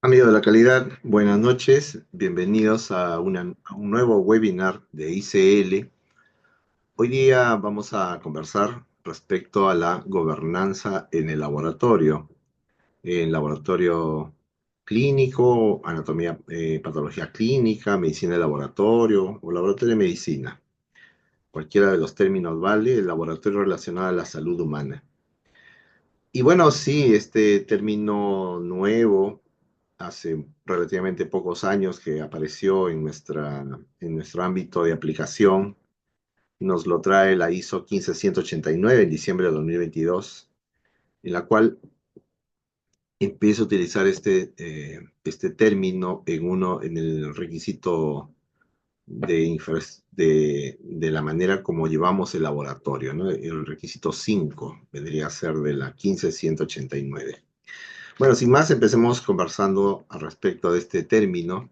Amigos de la calidad, buenas noches, bienvenidos a un nuevo webinar de ICL. Hoy día vamos a conversar respecto a la gobernanza en el laboratorio clínico, anatomía, patología clínica, medicina de laboratorio o laboratorio de medicina. Cualquiera de los términos vale, el laboratorio relacionado a la salud humana. Y bueno, sí, este término nuevo hace relativamente pocos años que apareció en nuestro ámbito de aplicación. Nos lo trae la ISO 15189 en diciembre de 2022, en la cual empieza a utilizar este término en el requisito de la manera como llevamos el laboratorio, ¿no? El requisito 5 vendría a ser de la 15189. Bueno, sin más, empecemos conversando al respecto de este término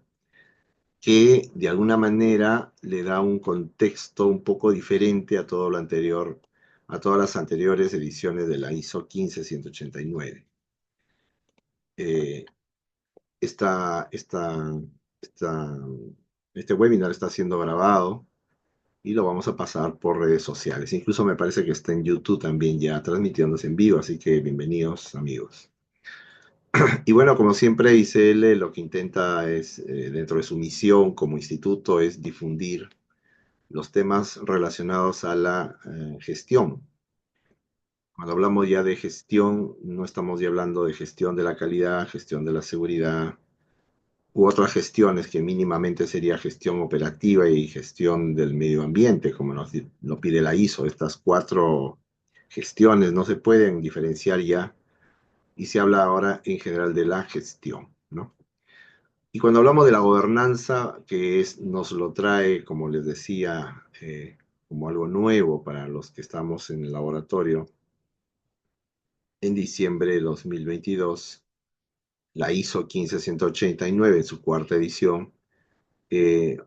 que de alguna manera le da un contexto un poco diferente a todo lo anterior, a todas las anteriores ediciones de la ISO 15189. Eh, esta, esta, esta- este webinar está siendo grabado y lo vamos a pasar por redes sociales. Incluso me parece que está en YouTube también ya transmitiéndose en vivo, así que bienvenidos amigos. Y bueno, como siempre, ICL lo que intenta es, dentro de su misión como instituto, es difundir los temas relacionados a la gestión. Cuando hablamos ya de gestión, no estamos ya hablando de gestión de la calidad, gestión de la seguridad u otras gestiones que mínimamente sería gestión operativa y gestión del medio ambiente, como lo pide la ISO. Estas cuatro gestiones no se pueden diferenciar ya y se habla ahora en general de la gestión, ¿no? Y cuando hablamos de la gobernanza, nos lo trae, como les decía, como algo nuevo para los que estamos en el laboratorio, en diciembre de 2022, la ISO 15189 en su cuarta edición,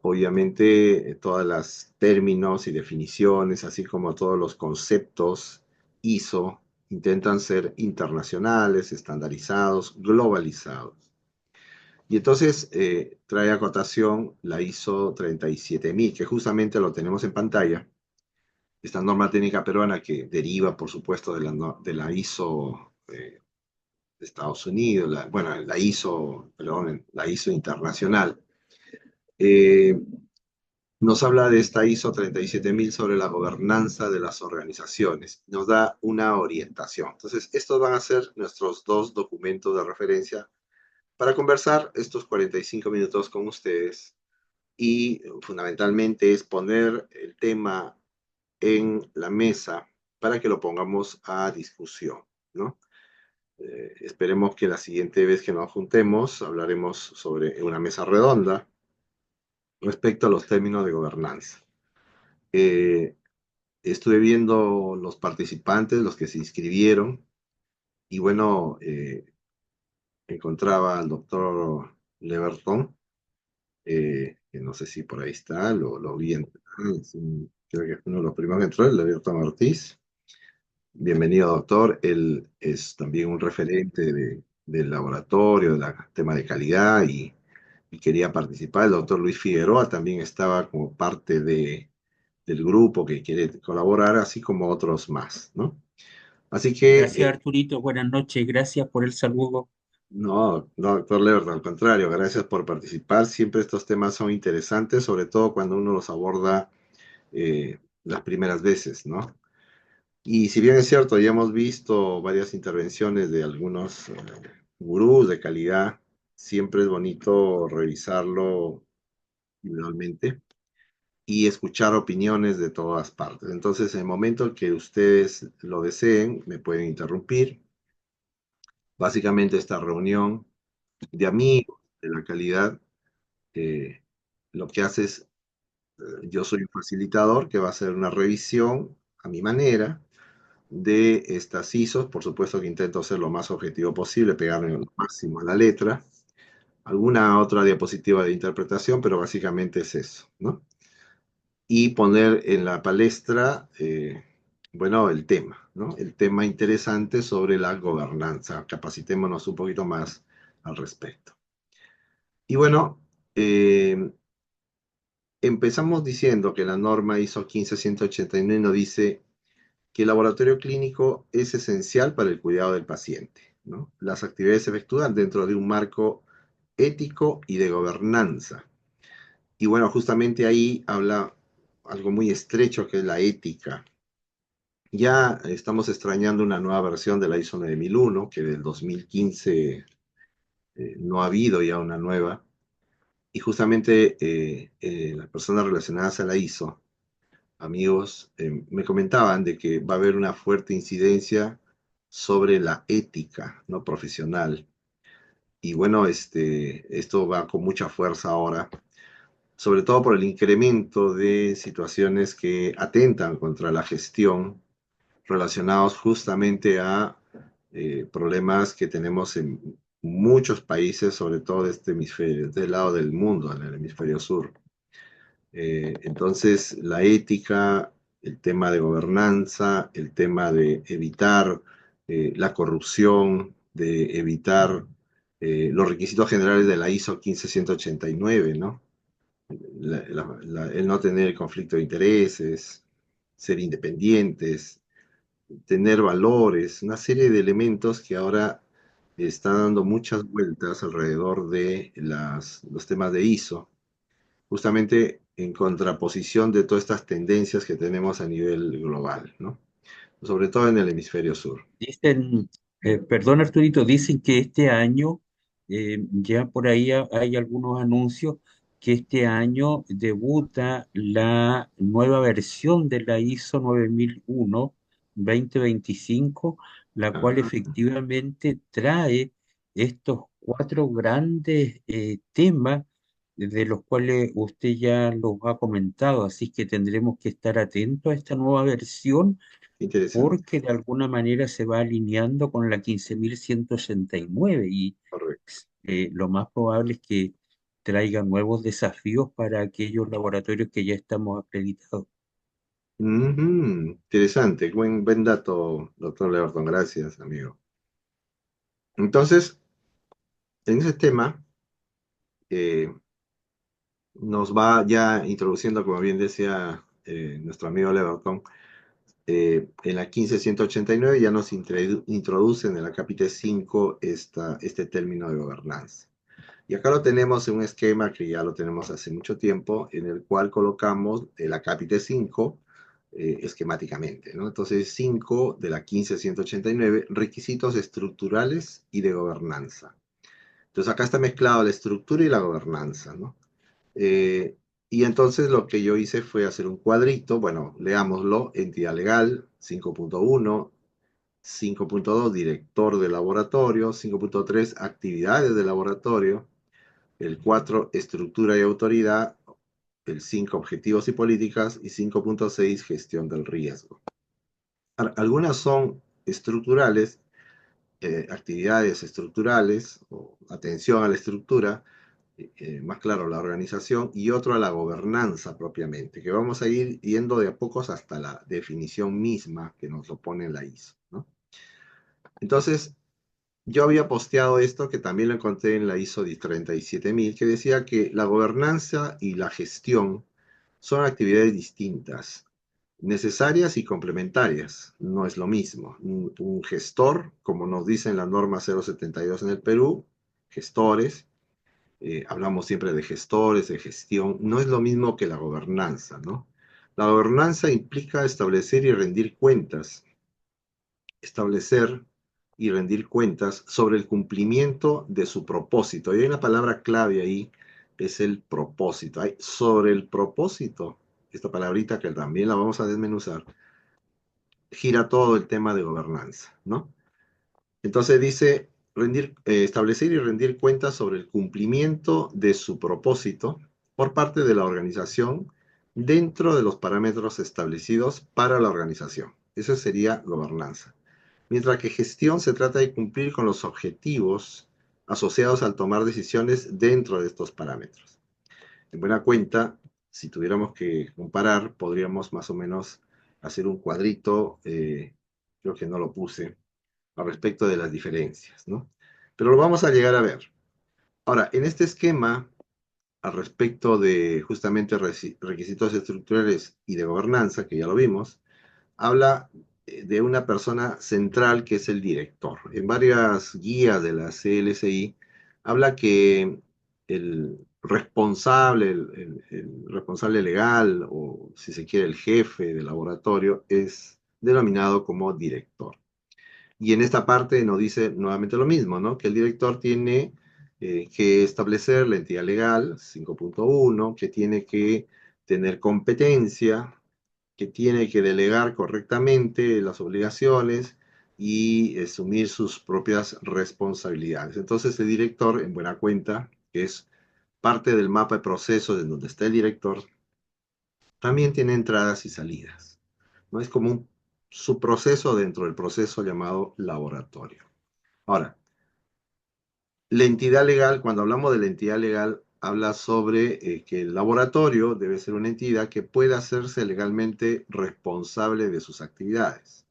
obviamente todas las términos y definiciones, así como todos los conceptos ISO, intentan ser internacionales, estandarizados, globalizados. Y entonces trae a cotación la ISO 37000, que justamente lo tenemos en pantalla, esta norma técnica peruana que deriva, por supuesto, de la ISO de Estados Unidos, bueno, la ISO, perdón, la ISO internacional. Eh, Nos habla de esta ISO 37000 sobre la gobernanza de las organizaciones, nos da una orientación. Entonces, estos van a ser nuestros dos documentos de referencia para conversar estos 45 minutos con ustedes y fundamentalmente es poner el tema en la mesa para que lo pongamos a discusión, ¿no? Esperemos que la siguiente vez que nos juntemos hablaremos sobre una mesa redonda respecto a los términos de gobernanza. Eh, Estuve viendo los participantes, los que se inscribieron, y bueno, encontraba al doctor Leverton, que no sé si por ahí está, lo vi en, creo que es uno de los primeros que entró, el Leverton Ortiz. Bienvenido, doctor. Él es también un referente del laboratorio, del tema de calidad y quería participar. El doctor Luis Figueroa también estaba como parte del grupo que quiere colaborar, así como otros más, ¿no? Así que, Gracias, Arturito. Buenas noches. Gracias por el saludo. no, doctor Leverton, al contrario, gracias por participar. Siempre estos temas son interesantes, sobre todo cuando uno los aborda las primeras veces, ¿no? Y si bien es cierto, ya hemos visto varias intervenciones de algunos gurús de calidad, siempre es bonito revisarlo individualmente y escuchar opiniones de todas partes. Entonces, en el momento que ustedes lo deseen, me pueden interrumpir. Básicamente, esta reunión de amigos de la calidad, eh, lo que hace es, yo soy un facilitador que va a hacer una revisión a mi manera de estas ISOs. Por supuesto que intento ser lo más objetivo posible, pegarme lo máximo a la letra. Alguna otra diapositiva de interpretación, pero básicamente es eso, ¿no? Y poner en la palestra, bueno, el tema, ¿no? El tema interesante sobre la gobernanza. Capacitémonos un poquito más al respecto. Y bueno, eh, empezamos diciendo que la norma ISO 15189 nos dice que el laboratorio clínico es esencial para el cuidado del paciente, ¿no? Las actividades se efectúan dentro de un marco ético y de gobernanza. Y bueno, justamente ahí habla algo muy estrecho que es la ética. Ya estamos extrañando una nueva versión de la ISO 9001, que del 2015 no ha habido ya una nueva. Y justamente las personas relacionadas a la ISO, amigos, me comentaban de que va a haber una fuerte incidencia sobre la ética no profesional. Y bueno, esto va con mucha fuerza ahora, sobre todo por el incremento de situaciones que atentan contra la gestión relacionados justamente a problemas que tenemos en muchos países, sobre todo de este hemisferio, de este lado del mundo, en el hemisferio sur. Entonces, la ética, el tema de gobernanza, el tema de evitar la corrupción, de evitar los requisitos generales de la ISO 15189, ¿no? El no tener conflicto de intereses, ser independientes, tener valores, una serie de elementos que ahora está dando muchas vueltas alrededor de los temas de ISO, justamente en contraposición de todas estas tendencias que tenemos a nivel global, ¿no? Sobre todo en el hemisferio sur. Dicen, perdón Arturito, dicen que este año, ya por ahí hay algunos anuncios, que este año debuta la nueva versión de la ISO 9001 2025, la cual Ah, efectivamente trae estos cuatro grandes temas de los cuales usted ya los ha comentado, así que tendremos que estar atentos a esta nueva versión interesante, porque de alguna manera se va alineando con la 15.189 y correcto. lo más probable es que traiga nuevos desafíos para aquellos laboratorios que ya estamos acreditados. Ujú, interesante, buen dato, doctor Leverton, gracias, amigo. Entonces, en ese tema, eh, nos va ya introduciendo, como bien decía nuestro amigo Leverton, en la 15189 ya nos introducen en la capítulo 5 este término de gobernanza. Y acá lo tenemos en un esquema que ya lo tenemos hace mucho tiempo, en el cual colocamos el acápite 5 esquemáticamente, ¿no? Entonces, 5 de la 15189, requisitos estructurales y de gobernanza. Entonces, acá está mezclado la estructura y la gobernanza, ¿no? Eh, y entonces lo que yo hice fue hacer un cuadrito, bueno, leámoslo, entidad legal, 5.1, 5.2, director de laboratorio, 5.3, actividades de laboratorio, el 4, estructura y autoridad, el 5, objetivos y políticas, y 5.6, gestión del riesgo. Algunas son estructurales, actividades estructurales, o atención a la estructura, más claro, la organización, y otro a la gobernanza propiamente, que vamos a ir yendo de a pocos hasta la definición misma que nos lo pone en la ISO, ¿no? Entonces, yo había posteado esto, que también lo encontré en la ISO 37000, que decía que la gobernanza y la gestión son actividades distintas, necesarias y complementarias. No es lo mismo. Un gestor, como nos dice en la norma 072 en el Perú, gestores, hablamos siempre de gestores, de gestión, no es lo mismo que la gobernanza, ¿no? La gobernanza implica establecer y rendir cuentas, establecer y rendir cuentas sobre el cumplimiento de su propósito. Y hay una palabra clave ahí, es el propósito. Hay, sobre el propósito, esta palabrita que también la vamos a desmenuzar, gira todo el tema de gobernanza, ¿no? Entonces dice establecer y rendir cuentas sobre el cumplimiento de su propósito por parte de la organización dentro de los parámetros establecidos para la organización. Eso sería gobernanza. Mientras que gestión se trata de cumplir con los objetivos asociados al tomar decisiones dentro de estos parámetros. En buena cuenta, si tuviéramos que comparar, podríamos más o menos hacer un cuadrito, creo que no lo puse, al respecto de las diferencias, ¿no? Pero lo vamos a llegar a ver. Ahora, en este esquema, al respecto de justamente requisitos estructurales y de gobernanza, que ya lo vimos, habla de una persona central que es el director. En varias guías de la CLSI habla que el responsable, el responsable legal, o si se quiere el jefe del laboratorio, es denominado como director. Y en esta parte nos dice nuevamente lo mismo, ¿no? Que el director tiene que establecer la entidad legal, 5.1, que tiene que tener competencia, que tiene que delegar correctamente las obligaciones y asumir sus propias responsabilidades. Entonces el director, en buena cuenta, que es parte del mapa de procesos en donde está el director, también tiene entradas y salidas. ¿No? Es como un subproceso dentro del proceso llamado laboratorio. Ahora, la entidad legal, cuando hablamos de la entidad legal, habla sobre que el laboratorio debe ser una entidad que pueda hacerse legalmente responsable de sus actividades.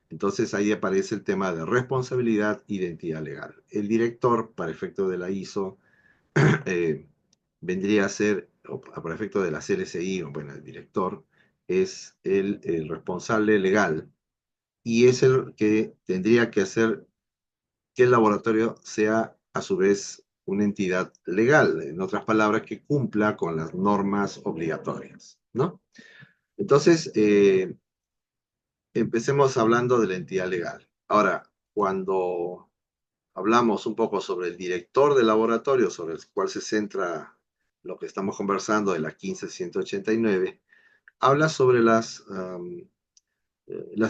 Entonces ahí aparece el tema de responsabilidad, identidad legal. El director, para efecto de la ISO, eh, vendría a ser, o para efecto de la CLSI, o bueno, el director, es el responsable legal y es el que tendría que hacer que el laboratorio sea a su vez una entidad legal, en otras palabras, que cumpla con las normas obligatorias, ¿no? Entonces, empecemos hablando de la entidad legal. Ahora, cuando hablamos un poco sobre el director del laboratorio, sobre el cual se centra lo que estamos conversando de la 15189, habla sobre las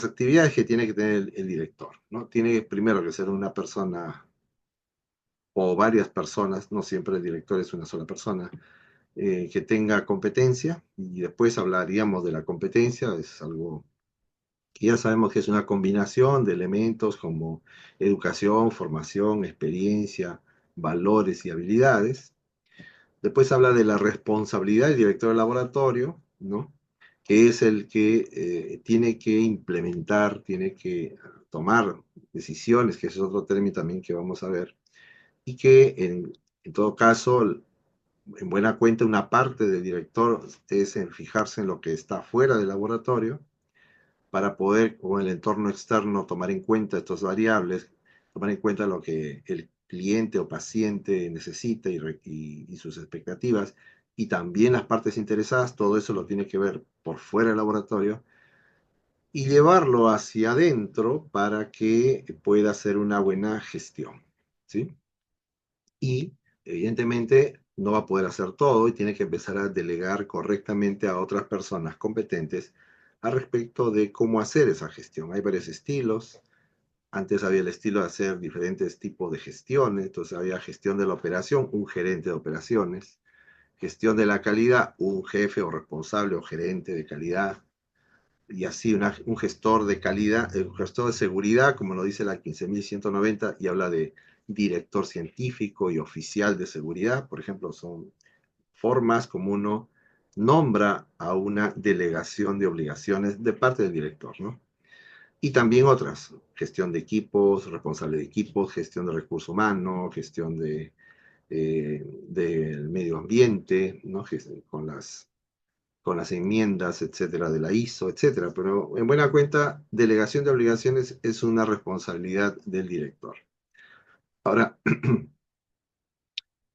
actividades que tiene que tener el director, ¿no? Tiene primero que ser una persona o varias personas, no siempre el director es una sola persona, que tenga competencia, y después hablaríamos de la competencia, es algo que ya sabemos que es una combinación de elementos como educación, formación, experiencia, valores y habilidades. Después habla de la responsabilidad del director del laboratorio, ¿no? Que es el que tiene que implementar, tiene que tomar decisiones, que ese es otro término también que vamos a ver, y que en todo caso, en buena cuenta, una parte del director es en fijarse en lo que está fuera del laboratorio para poder, con el entorno externo, tomar en cuenta estas variables, tomar en cuenta lo que el cliente o paciente necesita y sus expectativas, y también las partes interesadas, todo eso lo tiene que ver por fuera del laboratorio, y llevarlo hacia adentro para que pueda hacer una buena gestión, ¿sí? Y evidentemente no va a poder hacer todo y tiene que empezar a delegar correctamente a otras personas competentes al respecto de cómo hacer esa gestión. Hay varios estilos. Antes había el estilo de hacer diferentes tipos de gestiones. Entonces había gestión de la operación, un gerente de operaciones. Gestión de la calidad, un jefe o responsable o gerente de calidad. Y así un gestor de calidad, un gestor de seguridad, como lo dice la 15.190, y habla de director científico y oficial de seguridad. Por ejemplo, son formas como uno nombra a una delegación de obligaciones de parte del director, ¿no? Y también otras, gestión de equipos, responsable de equipos, gestión de recursos humanos, gestión del medio ambiente, ¿no? Con las enmiendas, etcétera, de la ISO, etcétera. Pero en buena cuenta, delegación de obligaciones es una responsabilidad del director. Ahora,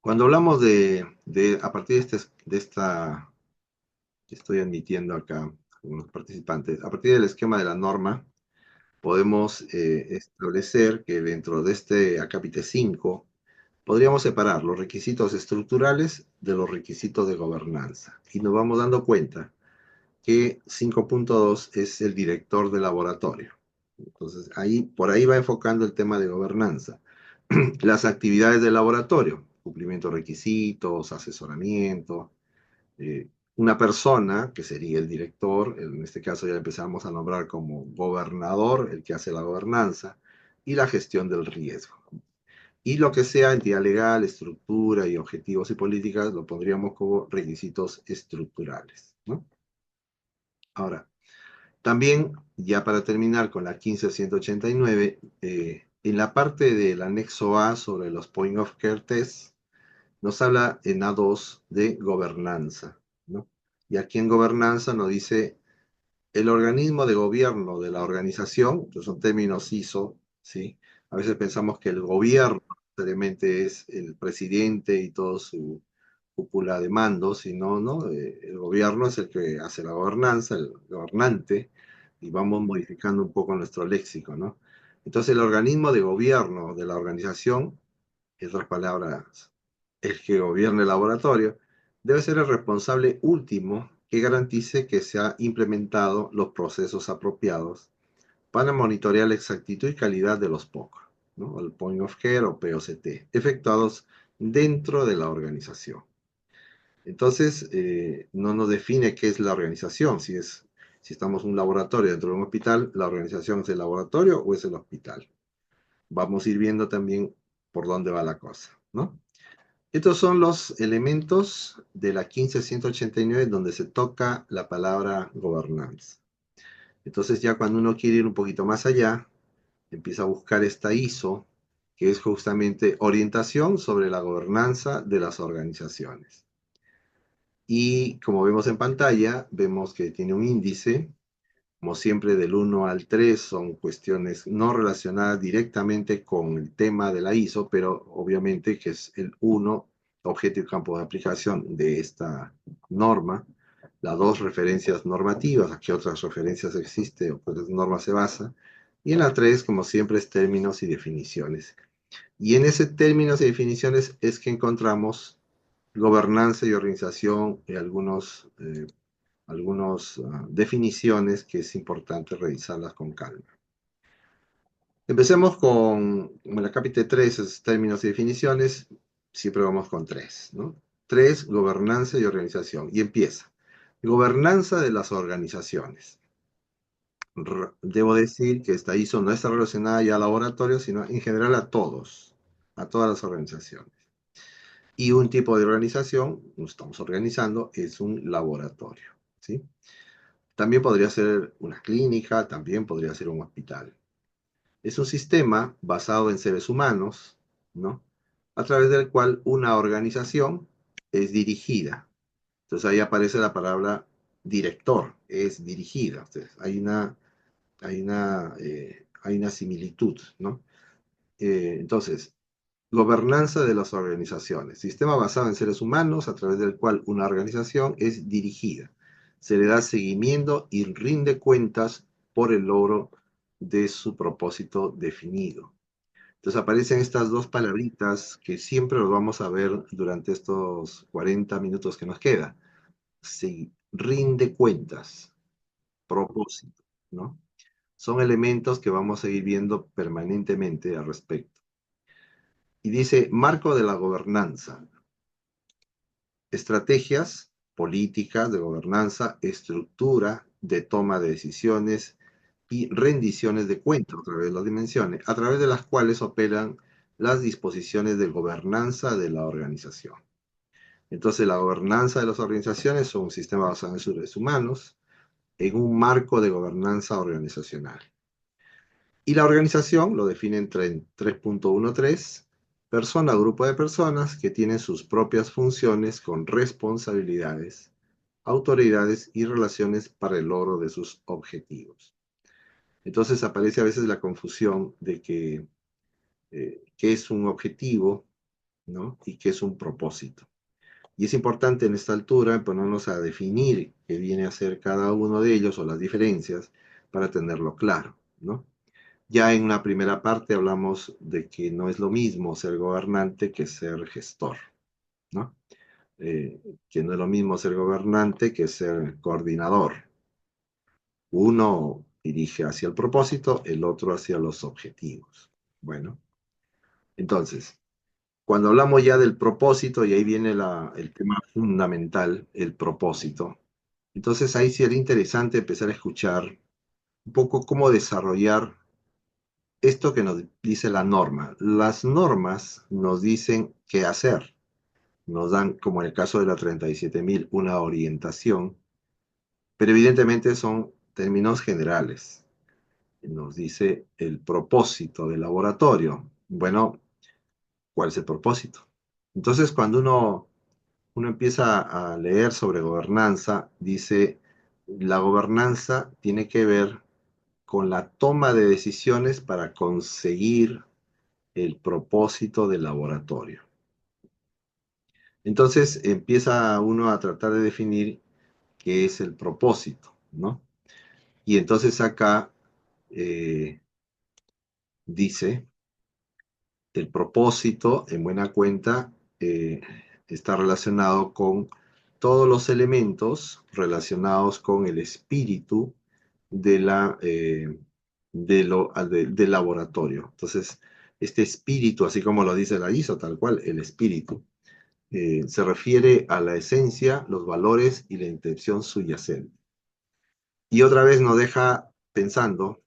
cuando hablamos a partir de esta, que estoy admitiendo acá algunos participantes, a partir del esquema de la norma, podemos establecer que dentro de este acápite 5 podríamos separar los requisitos estructurales de los requisitos de gobernanza. Y nos vamos dando cuenta que 5.2 es el director de laboratorio. Entonces, por ahí va enfocando el tema de gobernanza. Las actividades del laboratorio, cumplimiento de requisitos, asesoramiento. Una persona, que sería el director, en este caso ya empezamos a nombrar como gobernador, el que hace la gobernanza, y la gestión del riesgo. Y lo que sea entidad legal, estructura y objetivos y políticas, lo pondríamos como requisitos estructurales, ¿no? Ahora, también, ya para terminar con la 15189, en la parte del anexo A sobre los Point of Care Tests, nos habla en A2 de gobernanza, ¿no? Y aquí en gobernanza nos dice el organismo de gobierno de la organización, que son términos ISO, ¿sí? A veces pensamos que el gobierno necesariamente es el presidente y todo su cúpula de mandos, y no, ¿no? El gobierno es el que hace la gobernanza, el gobernante, y vamos modificando un poco nuestro léxico, ¿no? Entonces, el organismo de gobierno de la organización, en otras palabras, el que gobierna el laboratorio, debe ser el responsable último que garantice que se han implementado los procesos apropiados para monitorear la exactitud y calidad de los POC, ¿no? El Point of Care o POCT, efectuados dentro de la organización. Entonces, no nos define qué es la organización, si estamos en un laboratorio dentro de un hospital, la organización es el laboratorio o es el hospital. Vamos a ir viendo también por dónde va la cosa, ¿no? Estos son los elementos de la 15189 donde se toca la palabra governance. Entonces ya cuando uno quiere ir un poquito más allá, empieza a buscar esta ISO, que es justamente orientación sobre la gobernanza de las organizaciones. Y como vemos en pantalla, vemos que tiene un índice, como siempre del 1 al 3 son cuestiones no relacionadas directamente con el tema de la ISO, pero obviamente que es el 1, objeto y campo de aplicación de esta norma, las 2 referencias normativas, a qué otras referencias existe o cuáles normas se basa, y en la 3, como siempre, es términos y definiciones. Y en ese términos y definiciones es que encontramos gobernanza y organización y algunas definiciones que es importante revisarlas con calma. Empecemos con la capítulo 3, es términos y definiciones, siempre vamos con 3, ¿no? 3, gobernanza y organización. Y empieza. Gobernanza de las organizaciones. Debo decir que esta ISO no está relacionada ya al laboratorio, sino en general a todas las organizaciones. Y un tipo de organización, nos estamos organizando, es un laboratorio, ¿sí? También podría ser una clínica, también podría ser un hospital. Es un sistema basado en seres humanos, ¿no? A través del cual una organización es dirigida. Entonces ahí aparece la palabra director, es dirigida. Entonces, hay una similitud, ¿no? Entonces, gobernanza de las organizaciones. Sistema basado en seres humanos a través del cual una organización es dirigida. Se le da seguimiento y rinde cuentas por el logro de su propósito definido. Entonces aparecen estas dos palabritas que siempre los vamos a ver durante estos 40 minutos que nos queda. Se rinde cuentas, propósito, ¿no? Son elementos que vamos a ir viendo permanentemente al respecto. Y dice, marco de la gobernanza, estrategias, políticas de gobernanza, estructura de toma de decisiones y rendiciones de cuentas a través de las dimensiones, a través de las cuales operan las disposiciones de gobernanza de la organización. Entonces, la gobernanza de las organizaciones son un sistema basado en seres humanos, en un marco de gobernanza organizacional. Y la organización lo define en 3.13, persona, grupo de personas que tienen sus propias funciones con responsabilidades, autoridades y relaciones para el logro de sus objetivos. Entonces aparece a veces la confusión de qué es un objetivo, ¿no? Y qué es un propósito. Y es importante en esta altura ponernos a definir qué viene a ser cada uno de ellos o las diferencias para tenerlo claro, ¿no? Ya en una primera parte hablamos de que no es lo mismo ser gobernante que ser gestor, ¿no? Que no es lo mismo ser gobernante que ser coordinador. Uno dirige hacia el propósito, el otro hacia los objetivos. Bueno, entonces, cuando hablamos ya del propósito, y ahí viene el tema fundamental, el propósito, entonces ahí sería interesante empezar a escuchar un poco cómo desarrollar esto que nos dice la norma. Las normas nos dicen qué hacer. Nos dan, como en el caso de la 37.000, una orientación, pero evidentemente son términos generales. Nos dice el propósito del laboratorio. Bueno, ¿cuál es el propósito? Entonces, cuando uno empieza a leer sobre gobernanza, dice, la gobernanza tiene que ver con la toma de decisiones para conseguir el propósito del laboratorio. Entonces empieza uno a tratar de definir qué es el propósito, ¿no? Y entonces acá eh, dice, el propósito, en buena cuenta, está relacionado con todos los elementos relacionados con el espíritu de del laboratorio. Entonces, este espíritu, así como lo dice la ISO, tal cual, el espíritu, se refiere a la esencia, los valores y la intención subyacente. Y otra vez nos deja pensando,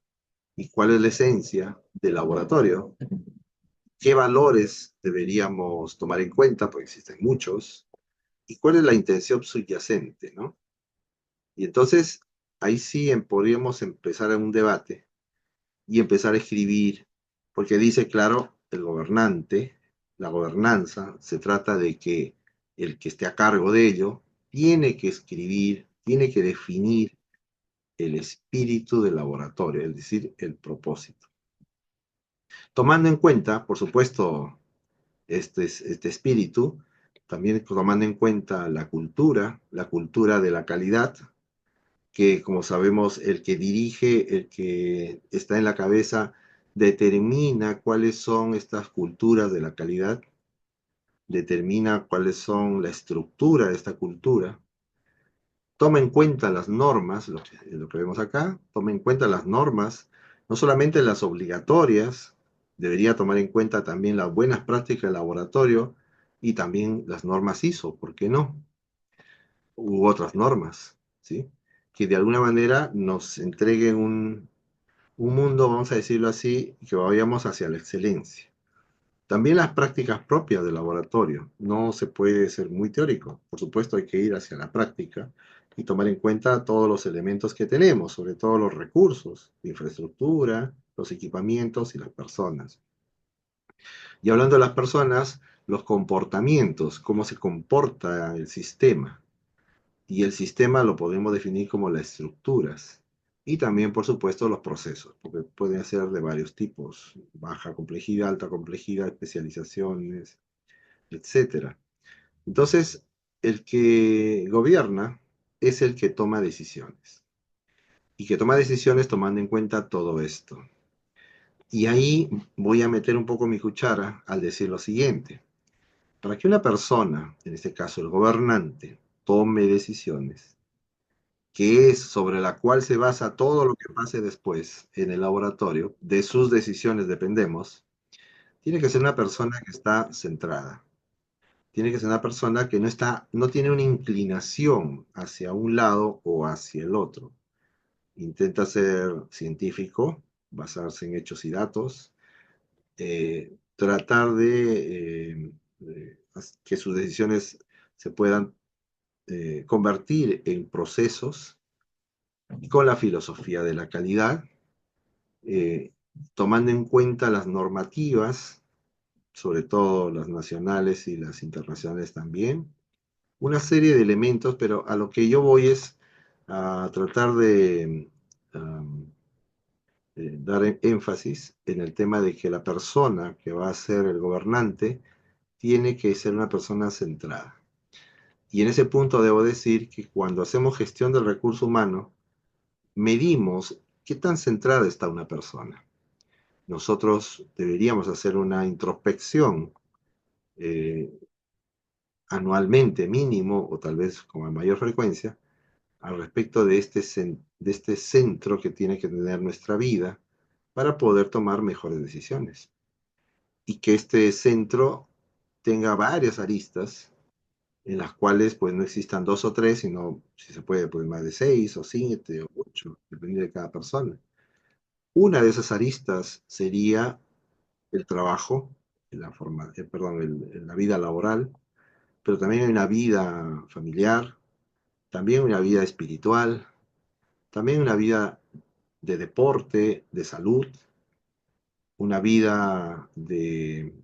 ¿y cuál es la esencia del laboratorio? ¿Qué valores deberíamos tomar en cuenta? Porque existen muchos. ¿Y cuál es la intención subyacente, no? Y entonces, ahí sí podríamos empezar un debate y empezar a escribir, porque dice, claro, el gobernante, la gobernanza, se trata de que el que esté a cargo de ello tiene que escribir, tiene que definir el espíritu del laboratorio, es decir, el propósito. Tomando en cuenta, por supuesto, este espíritu, también tomando en cuenta la cultura de la calidad, que como sabemos, el que dirige, el que está en la cabeza, determina cuáles son estas culturas de la calidad, determina cuáles son la estructura de esta cultura, toma en cuenta las normas, lo que vemos acá, toma en cuenta las normas, no solamente las obligatorias, debería tomar en cuenta también las buenas prácticas del laboratorio y también las normas ISO, ¿por qué no? U otras normas, ¿sí? Que de alguna manera nos entreguen un mundo, vamos a decirlo así, que vayamos hacia la excelencia. También las prácticas propias del laboratorio. No se puede ser muy teórico. Por supuesto, hay que ir hacia la práctica y tomar en cuenta todos los elementos que tenemos, sobre todo los recursos, la infraestructura, los equipamientos y las personas. Y hablando de las personas, los comportamientos, cómo se comporta el sistema. Y el sistema lo podemos definir como las estructuras. Y también, por supuesto, los procesos, porque pueden ser de varios tipos, baja complejidad, alta complejidad, especializaciones, etcétera. Entonces, el que gobierna es el que toma decisiones. Y que toma decisiones tomando en cuenta todo esto. Y ahí voy a meter un poco mi cuchara al decir lo siguiente. Para que una persona, en este caso el gobernante, tome decisiones, que es sobre la cual se basa todo lo que pase después en el laboratorio, de sus decisiones dependemos, tiene que ser una persona que está centrada. Tiene que ser una persona que no tiene una inclinación hacia un lado o hacia el otro. Intenta ser científico, basarse en hechos y datos, tratar de que sus decisiones se puedan convertir en procesos con la filosofía de la calidad, eh, tomando en cuenta las normativas, sobre todo las nacionales y las internacionales también, una serie de elementos, pero a lo que yo voy es a tratar de dar énfasis en el tema de que la persona que va a ser el gobernante tiene que ser una persona centrada. Y en ese punto debo decir que cuando hacemos gestión del recurso humano, medimos qué tan centrada está una persona. Nosotros deberíamos hacer una introspección eh, anualmente mínimo o tal vez con mayor frecuencia al respecto de este centro que tiene que tener nuestra vida para poder tomar mejores decisiones. Y que este centro tenga varias aristas en las cuales pues no existan dos o tres, sino si se puede pues más de seis o siete o ocho, dependiendo de cada persona. Una de esas aristas sería el trabajo, la vida laboral, pero también hay una vida familiar, también una vida espiritual, también una vida de deporte, de salud, una vida de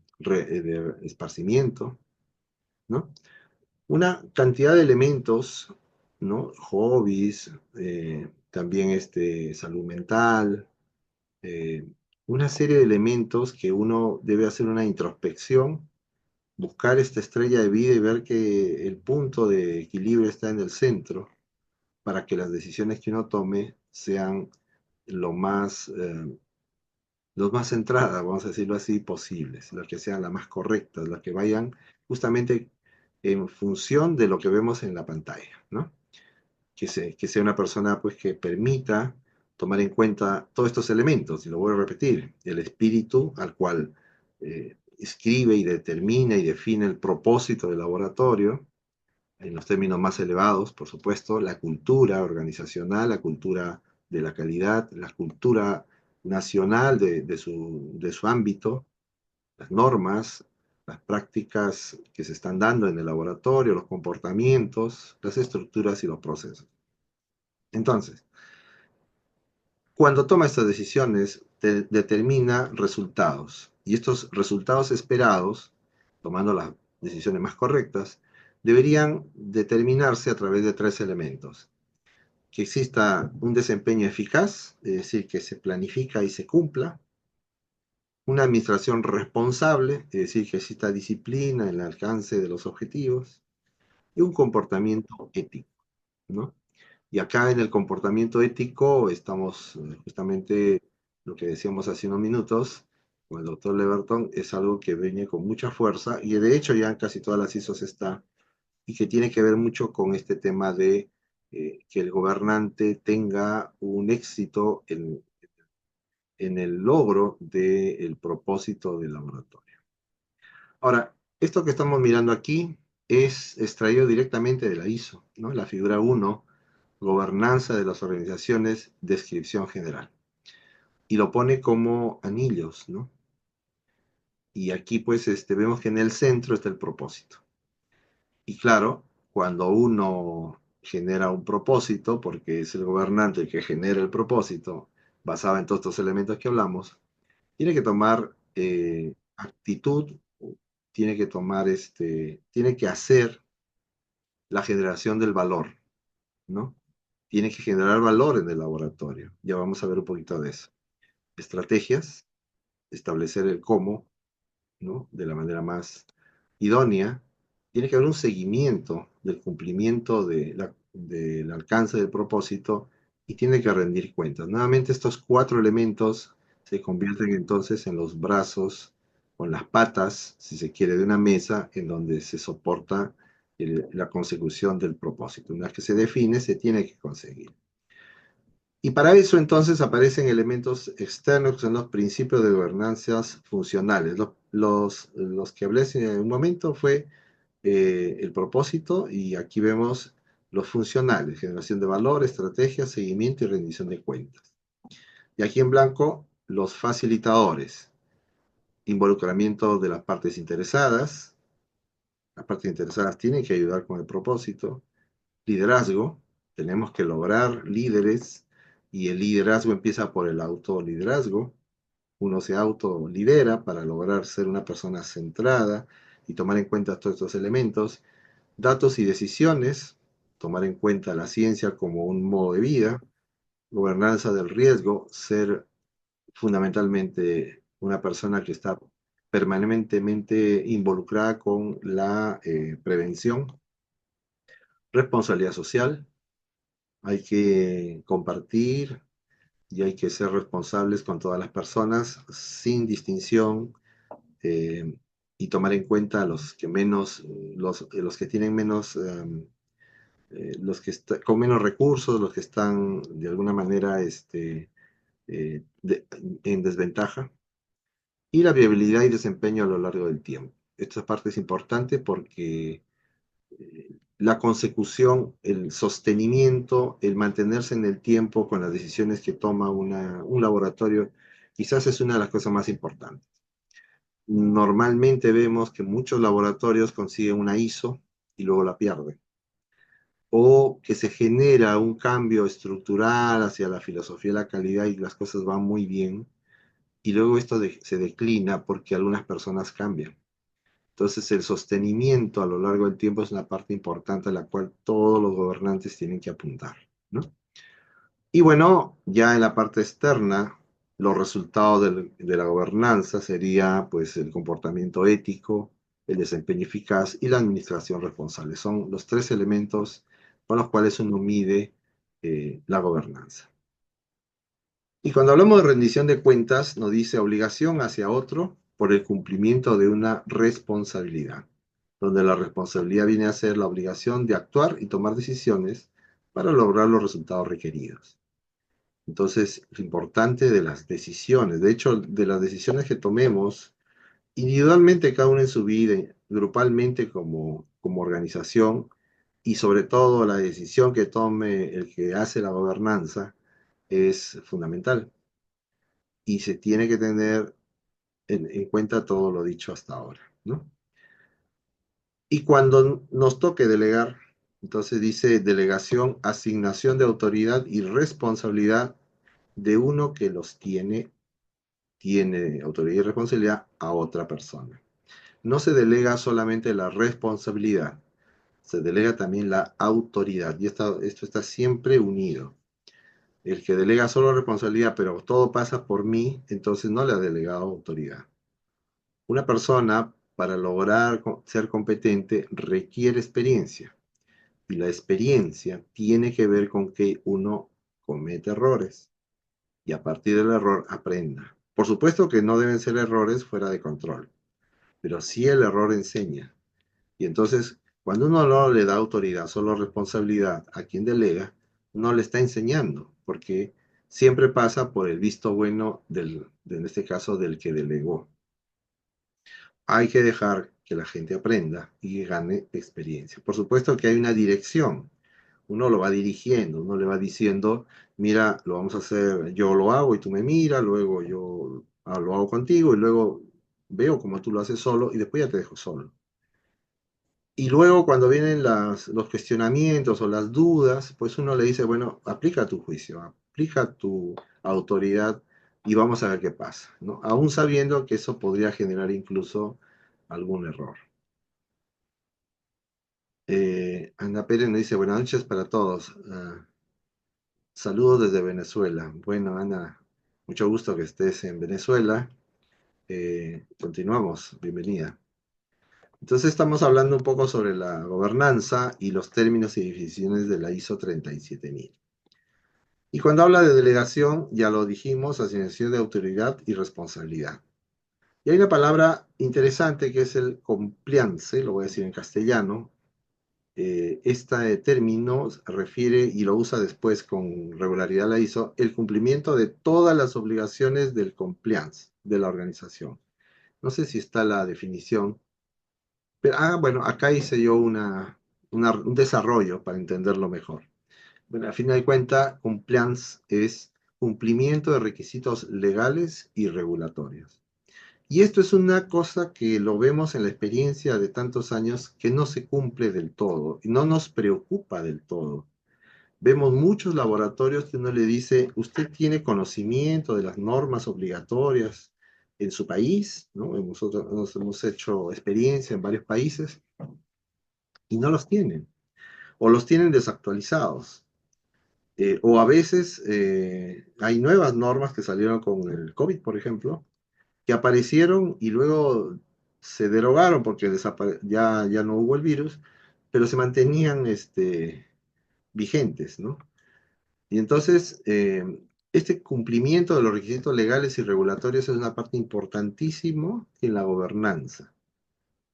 esparcimiento, ¿no? Una cantidad de elementos, ¿no? Hobbies, también salud mental, eh, una serie de elementos que uno debe hacer una introspección, buscar esta estrella de vida y ver que el punto de equilibrio está en el centro para que las decisiones que uno tome sean lo más, lo más centradas, vamos a decirlo así, posibles, las que sean las más correctas, las que vayan justamente en función de lo que vemos en la pantalla, ¿no? Que sea una persona pues que permita tomar en cuenta todos estos elementos, y lo voy a repetir, el espíritu al cual escribe y determina y define el propósito del laboratorio, en los términos más elevados, por supuesto, la cultura organizacional, la cultura de la calidad, la cultura nacional de su ámbito, las normas, las prácticas que se están dando en el laboratorio, los comportamientos, las estructuras y los procesos. Entonces, cuando toma estas decisiones, determina resultados. Y estos resultados esperados, tomando las decisiones más correctas, deberían determinarse a través de tres elementos. Que exista un desempeño eficaz, es decir, que se planifica y se cumpla. Una administración responsable, es decir, que exista disciplina en el alcance de los objetivos. Y un comportamiento ético, ¿no? Y acá en el comportamiento ético estamos justamente lo que decíamos hace unos minutos con el doctor Leverton, es algo que viene con mucha fuerza y de hecho ya en casi todas las ISOs está y que tiene que ver mucho con este tema de que el gobernante tenga un éxito en el logro del propósito del laboratorio. Ahora, esto que estamos mirando aquí es extraído directamente de la ISO, ¿no? La figura uno, gobernanza de las organizaciones, descripción general. Y lo pone como anillos, ¿no? Y aquí pues vemos que en el centro está el propósito. Y claro, cuando uno genera un propósito, porque es el gobernante el que genera el propósito, basado en todos estos elementos que hablamos, tiene que tomar actitud, tiene que tomar tiene que hacer la generación del valor, ¿no? Tiene que generar valor en el laboratorio. Ya vamos a ver un poquito de eso. Estrategias, establecer el cómo, ¿no? De la manera más idónea. Tiene que haber un seguimiento del cumplimiento del alcance del propósito y tiene que rendir cuentas. Nuevamente estos cuatro elementos se convierten entonces en los brazos, con las patas, si se quiere, de una mesa en donde se soporta la consecución del propósito. Una vez que se define, se tiene que conseguir. Y para eso entonces aparecen elementos externos que son los principios de gobernanzas funcionales. Los que hablé en un momento fue el propósito y aquí vemos los funcionales, generación de valor, estrategia, seguimiento y rendición de cuentas. Y aquí en blanco los facilitadores, involucramiento de las partes interesadas. Las partes interesadas tienen que ayudar con el propósito. Liderazgo, tenemos que lograr líderes y el liderazgo empieza por el autoliderazgo. Uno se autolidera para lograr ser una persona centrada y tomar en cuenta todos estos elementos. Datos y decisiones, tomar en cuenta la ciencia como un modo de vida. Gobernanza del riesgo, ser fundamentalmente una persona que está permanentemente involucrada con la prevención. Responsabilidad social, hay que compartir y hay que ser responsables con todas las personas sin distinción eh, y tomar en cuenta a los que menos, los que tienen menos, los que con menos recursos, los que están de alguna manera en desventaja y la viabilidad y desempeño a lo largo del tiempo. Esta parte es importante porque la consecución, el sostenimiento, el mantenerse en el tiempo con las decisiones que toma un laboratorio, quizás es una de las cosas más importantes. Normalmente vemos que muchos laboratorios consiguen una ISO y luego la pierden. O que se genera un cambio estructural hacia la filosofía de la calidad y las cosas van muy bien, y luego esto se declina porque algunas personas cambian. Entonces, el sostenimiento a lo largo del tiempo es una parte importante a la cual todos los gobernantes tienen que apuntar, ¿no? Y bueno, ya en la parte externa, los resultados de la gobernanza sería pues el comportamiento ético, el desempeño eficaz y la administración responsable. Son los tres elementos con los cuales uno mide la gobernanza. Y cuando hablamos de rendición de cuentas, nos dice obligación hacia otro por el cumplimiento de una responsabilidad, donde la responsabilidad viene a ser la obligación de actuar y tomar decisiones para lograr los resultados requeridos. Entonces, lo importante de las decisiones, de hecho, de las decisiones que tomemos individualmente, cada uno en su vida, grupalmente como organización, y sobre todo la decisión que tome el que hace la gobernanza, es fundamental. Y se tiene que tener en cuenta todo lo dicho hasta ahora, ¿no? Y cuando nos toque delegar, entonces dice delegación, asignación de autoridad y responsabilidad de uno que los tiene autoridad y responsabilidad a otra persona. No se delega solamente la responsabilidad, se delega también la autoridad. Y esto está siempre unido. El que delega solo responsabilidad, pero todo pasa por mí, entonces no le ha delegado autoridad. Una persona, para lograr ser competente, requiere experiencia. Y la experiencia tiene que ver con que uno comete errores y a partir del error aprenda. Por supuesto que no deben ser errores fuera de control, pero sí el error enseña. Y entonces, cuando uno no le da autoridad, solo responsabilidad a quien delega, no le está enseñando, porque siempre pasa por el visto bueno en este caso, del que delegó. Hay que dejar que la gente aprenda y gane experiencia. Por supuesto que hay una dirección. Uno lo va dirigiendo, uno le va diciendo, mira, lo vamos a hacer, yo lo hago y tú me miras, luego yo lo hago contigo y luego veo como tú lo haces solo y después ya te dejo solo. Y luego cuando vienen los cuestionamientos o las dudas, pues uno le dice, bueno, aplica tu juicio, aplica tu autoridad y vamos a ver qué pasa, ¿no? Aún sabiendo que eso podría generar incluso algún error. Ana Pérez nos dice, buenas noches para todos. Saludos desde Venezuela. Bueno, Ana, mucho gusto que estés en Venezuela. Continuamos, bienvenida. Entonces estamos hablando un poco sobre la gobernanza y los términos y definiciones de la ISO 37000. Y cuando habla de delegación, ya lo dijimos, asignación de autoridad y responsabilidad. Y hay una palabra interesante que es el compliance, lo voy a decir en castellano. Este término refiere, y lo usa después con regularidad la ISO, el cumplimiento de todas las obligaciones del compliance de la organización. No sé si está la definición, pero bueno, acá hice yo un desarrollo para entenderlo mejor. Bueno, a fin de cuentas, compliance es cumplimiento de requisitos legales y regulatorios. Y esto es una cosa que lo vemos en la experiencia de tantos años que no se cumple del todo y no nos preocupa del todo. Vemos muchos laboratorios que uno le dice, usted tiene conocimiento de las normas obligatorias en su país, ¿no? Nosotros nos hemos hecho experiencia en varios países y no los tienen, o los tienen desactualizados. O a veces hay nuevas normas que salieron con el COVID, por ejemplo, que aparecieron y luego se derogaron porque ya no hubo el virus, pero se mantenían vigentes, ¿no? Y entonces, este cumplimiento de los requisitos legales y regulatorios es una parte importantísima en la gobernanza.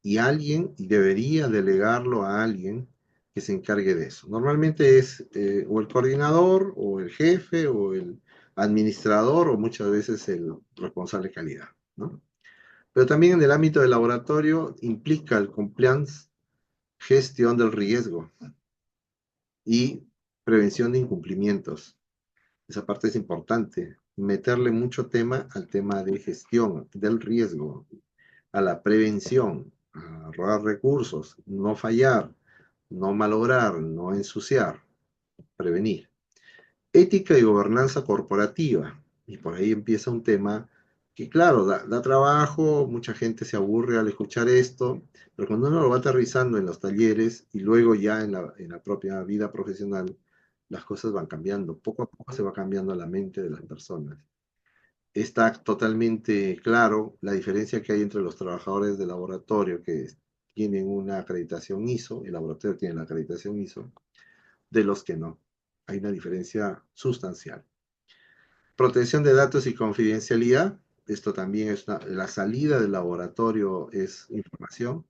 Y alguien debería delegarlo a alguien que se encargue de eso. Normalmente es o el coordinador, o el jefe, o el administrador, o muchas veces el responsable de calidad, ¿no? Pero también en el ámbito del laboratorio implica el compliance, gestión del riesgo y prevención de incumplimientos. Esa parte es importante. Meterle mucho tema al tema de gestión del riesgo, a la prevención, a ahorrar recursos, no fallar, no malograr, no ensuciar, prevenir. Ética y gobernanza corporativa. Y por ahí empieza un tema que claro, da trabajo, mucha gente se aburre al escuchar esto, pero cuando uno lo va aterrizando en los talleres y luego ya en la propia vida profesional, las cosas van cambiando. Poco a poco se va cambiando la mente de las personas. Está totalmente claro la diferencia que hay entre los trabajadores de laboratorio que tienen una acreditación ISO, el laboratorio tiene la acreditación ISO, de los que no. Hay una diferencia sustancial. Protección de datos y confidencialidad. Esto también es la salida del laboratorio es información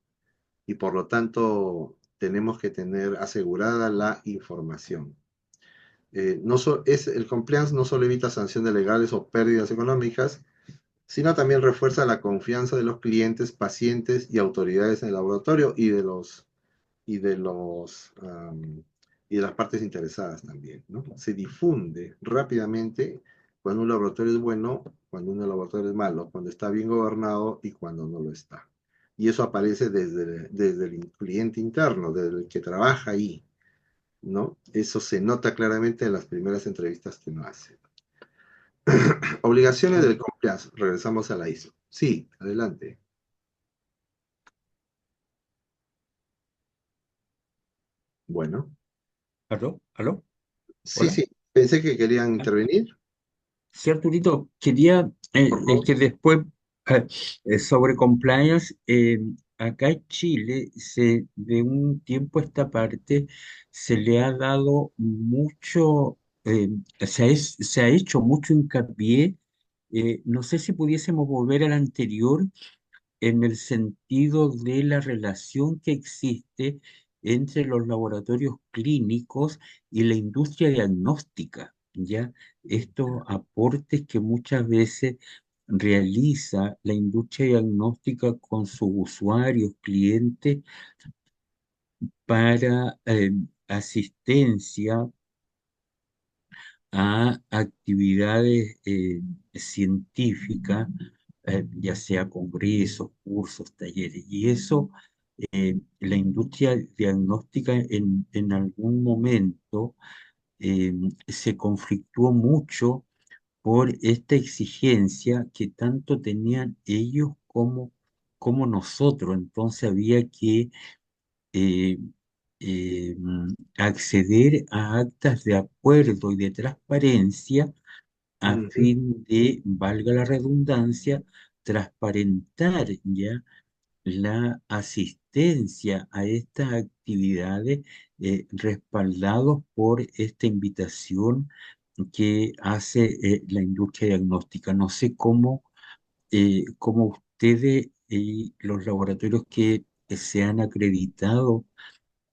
y por lo tanto tenemos que tener asegurada la información. El compliance no solo evita sanciones legales o pérdidas económicas, sino también refuerza la confianza de los clientes, pacientes y autoridades en el laboratorio y de los y de las partes interesadas también, ¿no? Se difunde rápidamente cuando un laboratorio es bueno, cuando un laboratorio es malo, cuando está bien gobernado y cuando no lo está. Y eso aparece desde el cliente interno, desde el que trabaja ahí, ¿no? Eso se nota claramente en las primeras entrevistas que uno hace. Obligaciones del compliance. Regresamos a la ISO. Sí, adelante. Bueno, ¿Aló? ¿Aló? sí, ¿Hola? sí. Pensé que querían Ah, intervenir. sí, Arturito, quería que después, sobre compliance, acá en Chile, de un tiempo a esta parte, se le ha dado mucho, se ha hecho mucho hincapié. No sé si pudiésemos volver al anterior en el sentido de la relación que existe entre los laboratorios clínicos y la industria diagnóstica, ¿ya? Estos aportes que muchas veces realiza la industria diagnóstica con sus usuarios, clientes, para asistencia a actividades científicas, ya sea congresos, cursos, talleres. Y eso, la industria diagnóstica en algún momento eh, se conflictuó mucho por esta exigencia que tanto tenían ellos como nosotros. Entonces había que eh, acceder a actas de acuerdo y de transparencia a Ujú, fin de, valga la redundancia, transparentar ya la asistencia a estas actividades respaldados por esta invitación que hace la industria diagnóstica. No sé cómo ustedes y los laboratorios que se han acreditado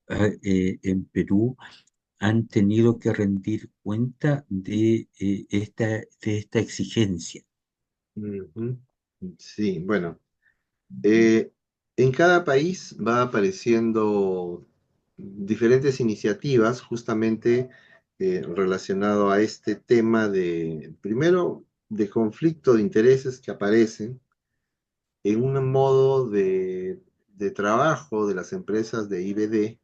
en Perú han tenido que rendir cuenta de esta exigencia. ujú. Sí, bueno. eh, en cada país va apareciendo diferentes iniciativas justamente relacionado a este tema de, primero, de conflicto de intereses que aparecen en un modo de trabajo de las empresas de IBD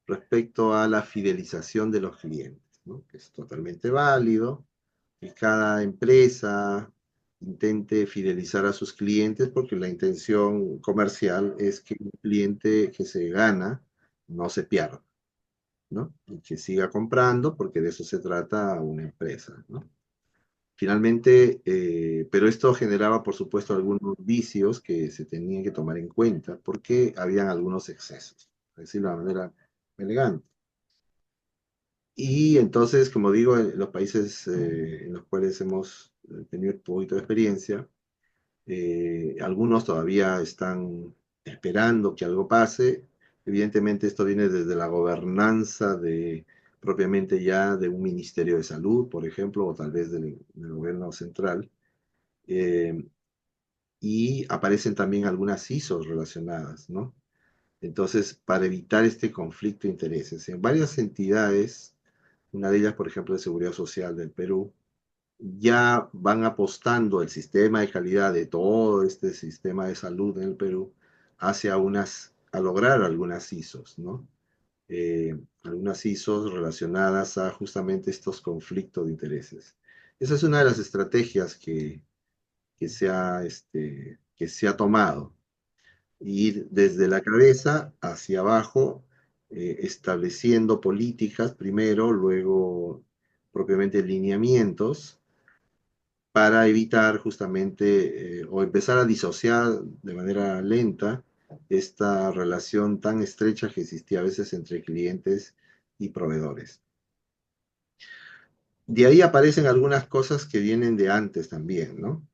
respecto a la fidelización de los clientes, ¿no? Que es totalmente válido, que cada empresa intente fidelizar a sus clientes porque la intención comercial es que un cliente que se gana no se pierda, ¿no? Y que siga comprando porque de eso se trata una empresa, ¿no? Finalmente, pero esto generaba, por supuesto, algunos vicios que se tenían que tomar en cuenta porque habían algunos excesos, por decirlo de manera elegante. Y entonces, como digo, en los países en los cuales hemos tenido un poquito de experiencia, algunos todavía están esperando que algo pase. Evidentemente esto viene desde la gobernanza de propiamente ya de un Ministerio de Salud, por ejemplo, o tal vez del gobierno central. eh, y aparecen también algunas ISOs relacionadas, ¿no? Entonces, para evitar este conflicto de intereses, en varias entidades, una de ellas, por ejemplo, de Seguridad Social del Perú, ya van apostando el sistema de calidad de todo este sistema de salud en el Perú a lograr algunas ISOs, ¿no? Algunas ISOs relacionadas a justamente estos conflictos de intereses. Esa es una de las estrategias que se ha tomado. Ir desde la cabeza hacia abajo, estableciendo políticas primero, luego propiamente lineamientos para evitar justamente o empezar a disociar de manera lenta esta relación tan estrecha que existía a veces entre clientes y proveedores. De ahí aparecen algunas cosas que vienen de antes también, ¿no?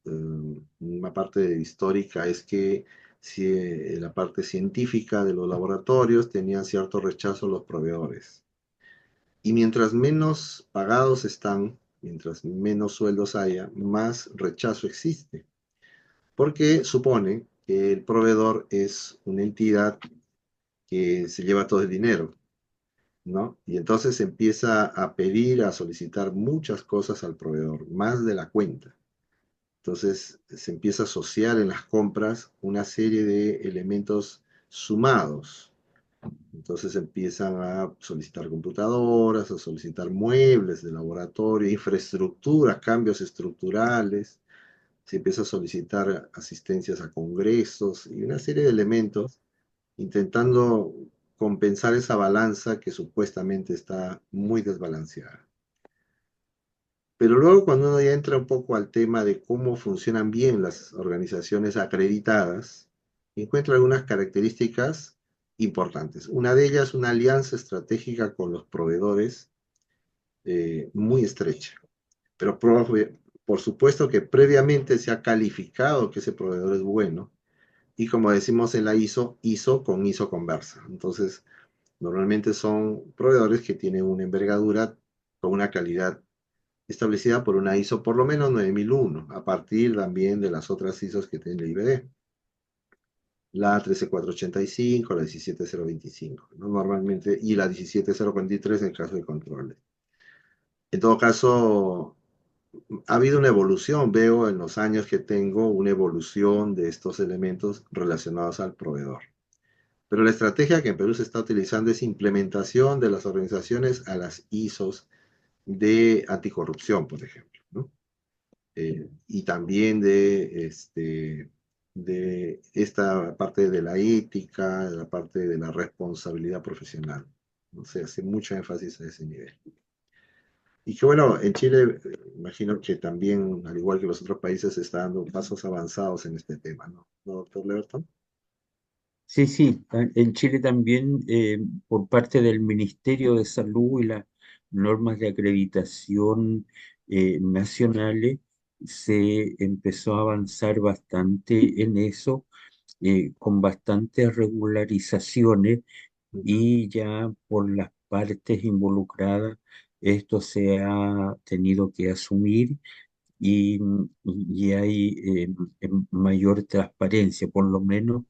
Una parte histórica es que si, la parte científica de los laboratorios tenían cierto rechazo a los proveedores. Y mientras menos pagados están, mientras menos sueldos haya, más rechazo existe. Porque supone que el proveedor es una entidad que se lleva todo el dinero, ¿no? Y entonces empieza a pedir, a solicitar muchas cosas al proveedor, más de la cuenta. Entonces se empieza a asociar en las compras una serie de elementos sumados. Entonces empiezan a solicitar computadoras, a solicitar muebles de laboratorio, infraestructuras, cambios estructurales, se empieza a solicitar asistencias a congresos y una serie de elementos intentando compensar esa balanza que supuestamente está muy desbalanceada. Pero luego cuando uno ya entra un poco al tema de cómo funcionan bien las organizaciones acreditadas, encuentra algunas características importantes. Una de ellas, una alianza estratégica con los proveedores muy estrecha. Pero por supuesto que previamente se ha calificado que ese proveedor es bueno. Y como decimos en la ISO, ISO con ISO conversa. Entonces, normalmente son proveedores que tienen una envergadura con una calidad establecida por una ISO por lo menos 9001, a partir también de las otras ISOs que tiene la IBD. La 13485, la 17025, ¿no? Normalmente, y la 17043 en el caso de controles. En todo caso, ha habido una evolución, veo en los años que tengo una evolución de estos elementos relacionados al proveedor. Pero la estrategia que en Perú se está utilizando es implementación de las organizaciones a las ISOs de anticorrupción, por ejemplo, ¿no? Y también de esta parte de la ética, de la parte de la responsabilidad profesional. ¿No? Se hace mucho énfasis a ese nivel. Y que bueno, en Chile, imagino que también, al igual que los otros países, se está dando pasos avanzados en este tema, ¿no? ¿No, doctor Leverton? Sí, sí, en Chile también por parte del Ministerio de Salud y las normas de acreditación nacionales se empezó a avanzar bastante en eso, con bastantes regularizaciones y ya por las partes involucradas esto se ha tenido que asumir y, y hay mayor transparencia, por lo menos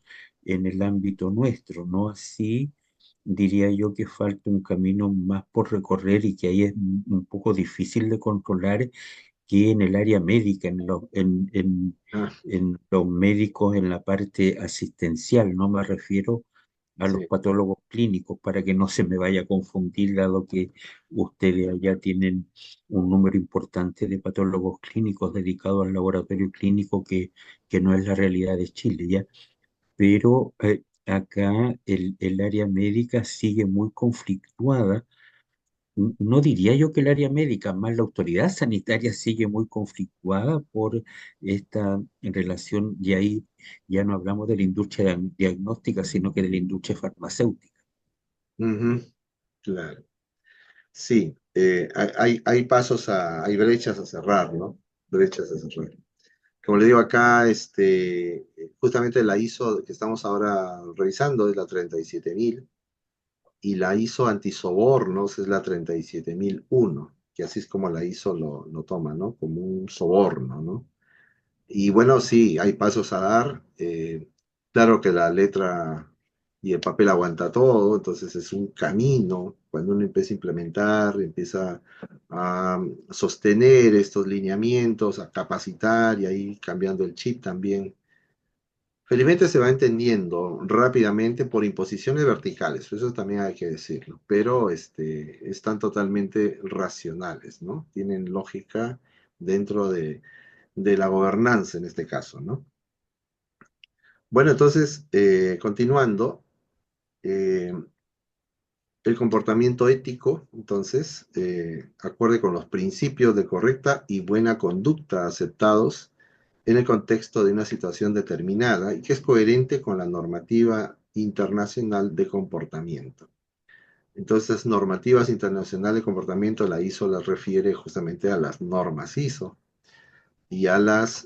en el ámbito nuestro, ¿no? Así diría yo que falta un camino más por recorrer y que ahí es un poco difícil de controlar que en el área médica, Ah, en los médicos, en la parte asistencial, no me refiero a los sí. patólogos clínicos, para que no se me vaya a confundir, dado que ustedes allá tienen un número importante de patólogos clínicos dedicados al laboratorio clínico que no es la realidad de Chile, ¿ya? Pero acá el área médica sigue muy conflictuada. No diría yo que el área médica, más la autoridad sanitaria sigue muy conflictuada por esta relación, y ahí ya no hablamos de la industria diagnóstica, sino que de la industria farmacéutica. Ujú, claro. Sí, hay pasos hay brechas a cerrar, ¿no? Brechas a cerrar. Como le digo acá, justamente la ISO que estamos ahora revisando es la 37000 y la ISO antisobornos es la 37001, que así es como la ISO lo toma, ¿no? Como un soborno, ¿no? Y bueno, sí, hay pasos a dar. Claro que la letra y el papel aguanta todo, entonces es un camino. Cuando uno empieza a implementar, empieza a sostener estos lineamientos, a capacitar y ahí cambiando el chip también. Felizmente se va entendiendo rápidamente por imposiciones verticales, eso también hay que decirlo, pero están totalmente racionales, ¿no? Tienen lógica dentro de, de la gobernanza en este caso, ¿no? Bueno, entonces, continuando, eh, el comportamiento ético, entonces, acorde con los principios de correcta y buena conducta aceptados en el contexto de una situación determinada y que es coherente con la normativa internacional de comportamiento. Entonces, normativas internacionales de comportamiento, la ISO las refiere justamente a las normas ISO y a las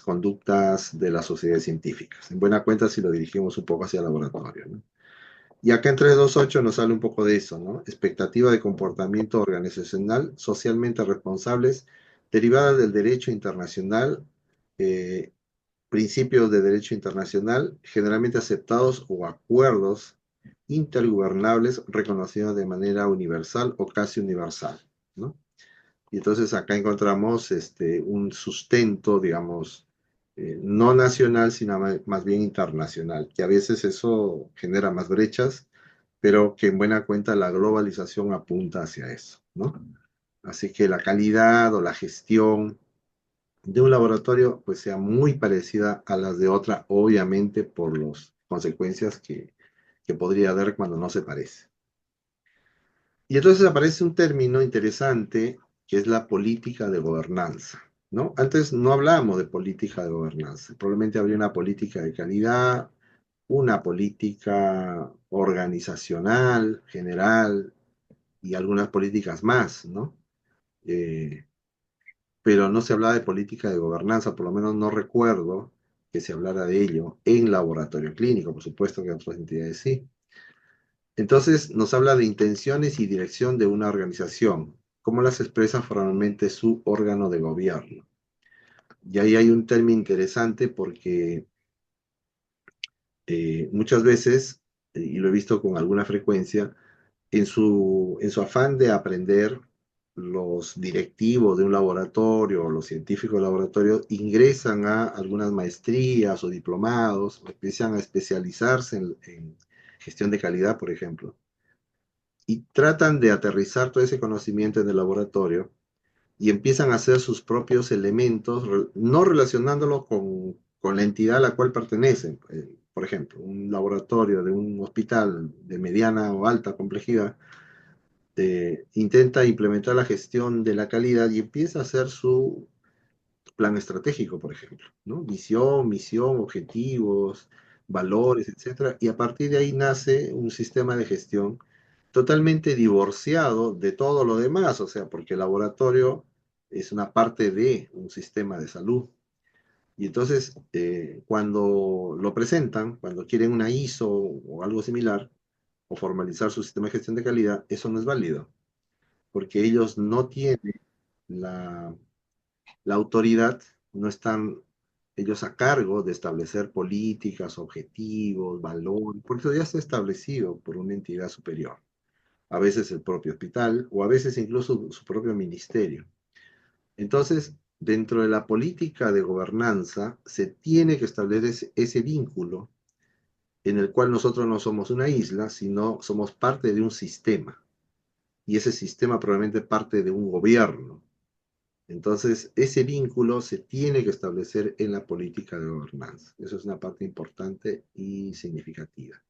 conductas de las sociedades científicas. En buena cuenta, si lo dirigimos un poco hacia el laboratorio, ¿no? Y acá en 328 nos sale un poco de eso, ¿no? Expectativa de comportamiento organizacional socialmente responsables derivadas del derecho internacional, eh, principios de derecho internacional generalmente aceptados o acuerdos intergubernables reconocidos de manera universal o casi universal, ¿no? Y entonces acá encontramos un sustento, digamos, no nacional, sino más bien internacional, que a veces eso genera más brechas, pero que en buena cuenta la globalización apunta hacia eso, ¿no? Así que la calidad o la gestión de un laboratorio pues sea muy parecida a las de otra, obviamente por las consecuencias que podría haber cuando no se parece. Y entonces aparece un término interesante que es la política de gobernanza, ¿no? Antes no hablábamos de política de gobernanza, probablemente habría una política de calidad, una política organizacional, general y algunas políticas más, ¿no? Eh, pero no se hablaba de política de gobernanza, por lo menos no recuerdo que se hablara de ello en laboratorio clínico, por supuesto que en otras entidades sí. Entonces nos habla de intenciones y dirección de una organización, cómo las expresa formalmente su órgano de gobierno. Y ahí hay un término interesante porque muchas veces, y lo he visto con alguna frecuencia, en su afán de aprender, los directivos de un laboratorio o los científicos del laboratorio ingresan a algunas maestrías o diplomados, o empiezan a especializarse en gestión de calidad, por ejemplo, y tratan de aterrizar todo ese conocimiento en el laboratorio y empiezan a hacer sus propios elementos, no relacionándolo con la entidad a la cual pertenecen. Por ejemplo, un laboratorio de un hospital de mediana o alta complejidad intenta implementar la gestión de la calidad y empieza a hacer su plan estratégico, por ejemplo, ¿no? Visión, misión, objetivos, valores, etcétera, y a partir de ahí nace un sistema de gestión totalmente divorciado de todo lo demás, o sea, porque el laboratorio es una parte de un sistema de salud. Y entonces, cuando lo presentan, cuando quieren una ISO o algo similar, o formalizar su sistema de gestión de calidad, eso no es válido, porque ellos no tienen la, la autoridad, no están ellos a cargo de establecer políticas, objetivos, valores, porque eso ya está establecido por una entidad superior, a veces el propio hospital o a veces incluso su propio ministerio. Entonces, dentro de la política de gobernanza se tiene que establecer ese vínculo en el cual nosotros no somos una isla, sino somos parte de un sistema. Y ese sistema probablemente parte de un gobierno. Entonces, ese vínculo se tiene que establecer en la política de gobernanza. Eso es una parte importante y significativa.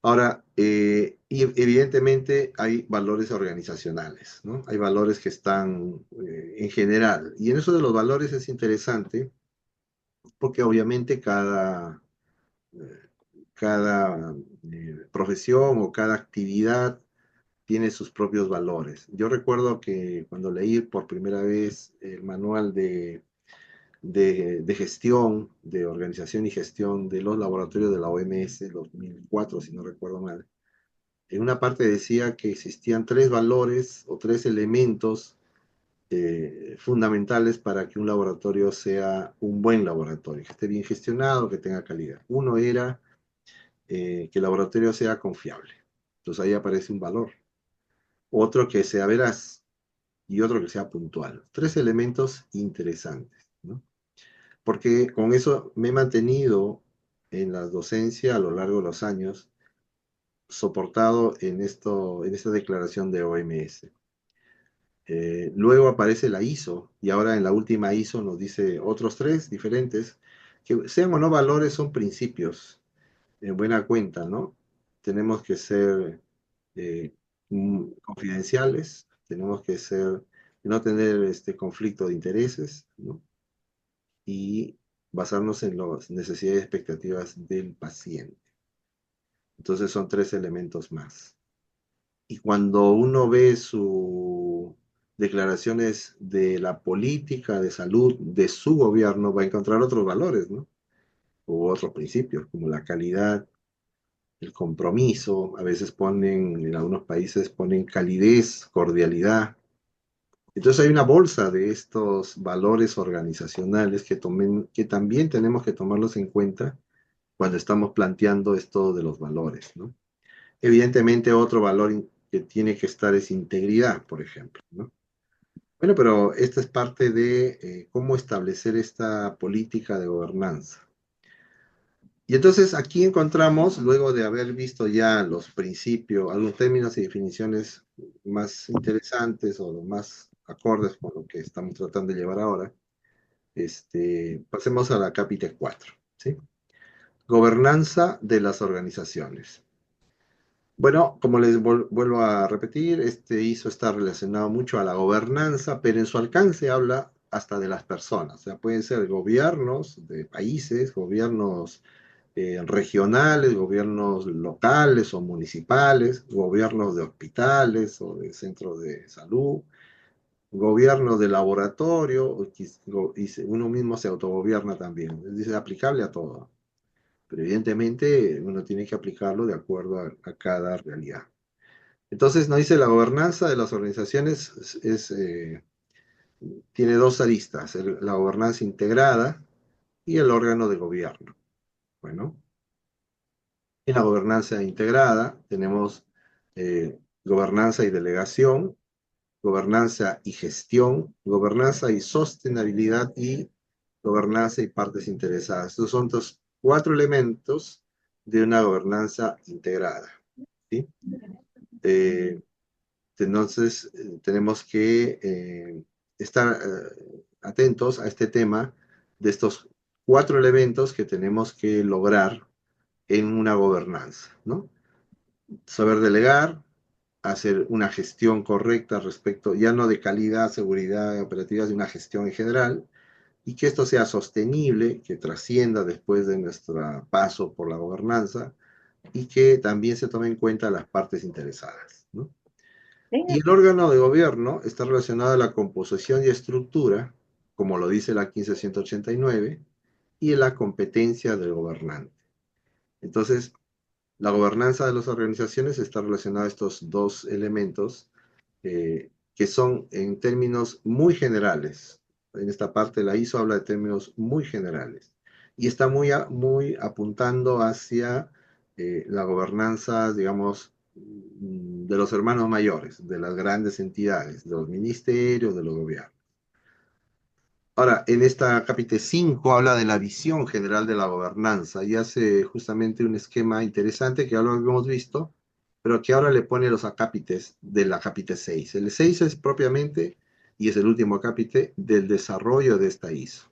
Ahora, y evidentemente hay valores organizacionales, ¿no? Hay valores que están en general. Y en eso de los valores es interesante porque obviamente cada profesión o cada actividad tiene sus propios valores. Yo recuerdo que cuando leí por primera vez el manual de gestión, de organización y gestión de los laboratorios de la OMS, 2004, si no recuerdo mal, en una parte decía que existían tres valores o tres elementos fundamentales para que un laboratorio sea un buen laboratorio, que esté bien gestionado, que tenga calidad. Uno era que el laboratorio sea confiable. Entonces ahí aparece un valor. Otro que sea veraz y otro que sea puntual. Tres elementos interesantes, ¿no? Porque con eso me he mantenido en la docencia a lo largo de los años, soportado en esta declaración de OMS. Luego aparece la ISO, y ahora en la última ISO nos dice otros tres diferentes, que sean o no valores, son principios, en buena cuenta, ¿no? Tenemos que ser eh, confidenciales, tenemos que ser, no tener este conflicto de intereses, ¿no? Y basarnos en las necesidades y expectativas del paciente. Entonces son tres elementos más. Y cuando uno ve sus declaraciones de la política de salud de su gobierno, va a encontrar otros valores, ¿no? O otros principios, como la calidad, el compromiso. A veces ponen, en algunos países ponen calidez, cordialidad. Entonces hay una bolsa de estos valores organizacionales que también tenemos que tomarlos en cuenta cuando estamos planteando esto de los valores, ¿no? Evidentemente, otro valor que tiene que estar es integridad, por ejemplo, ¿no? Bueno, pero esta es parte de cómo establecer esta política de gobernanza. Y entonces aquí encontramos, luego de haber visto ya los principios, algunos términos y definiciones más interesantes o más acordes con lo que estamos tratando de llevar ahora, pasemos a la capítulo 4, ¿sí? Gobernanza de las organizaciones. Bueno, como les vuelvo a repetir, este ISO está relacionado mucho a la gobernanza, pero en su alcance habla hasta de las personas. O sea, pueden ser gobiernos de países, gobiernos regionales, gobiernos locales o municipales, gobiernos de hospitales o de centros de salud, gobiernos de laboratorio, y uno mismo se autogobierna también. Es decir, aplicable a todo. Pero evidentemente uno tiene que aplicarlo de acuerdo a cada realidad. Entonces, nos dice la gobernanza de las organizaciones tiene dos aristas, la gobernanza integrada y el órgano de gobierno. Bueno, en la gobernanza integrada tenemos gobernanza y delegación, gobernanza y gestión, gobernanza y sostenibilidad y gobernanza y partes interesadas. Estos son los cuatro elementos de una gobernanza integrada, ¿sí? Eh, Entonces, tenemos que estar atentos a este tema de estos cuatro elementos que tenemos que lograr en una gobernanza, ¿no? Saber delegar, hacer una gestión correcta respecto, ya no de calidad, seguridad operativa, de una gestión en general, y que esto sea sostenible, que trascienda después de nuestro paso por la gobernanza, y que también se tome en cuenta las partes interesadas, ¿no? Y el órgano de gobierno está relacionado a la composición y estructura, como lo dice la 15189, y en la competencia del gobernante. Entonces, la gobernanza de las organizaciones está relacionada a estos dos elementos que son en términos muy generales. En esta parte la ISO habla de términos muy generales y está muy apuntando hacia la gobernanza, digamos, de los hermanos mayores, de las grandes entidades, de los ministerios, de los gobiernos. Ahora, en esta capítulo 5 habla de la visión general de la gobernanza y hace justamente un esquema interesante que ya lo hemos visto, pero que ahora le pone los acápites de la capítulo 6. El 6 es propiamente, y es el último acápite, del desarrollo de esta ISO.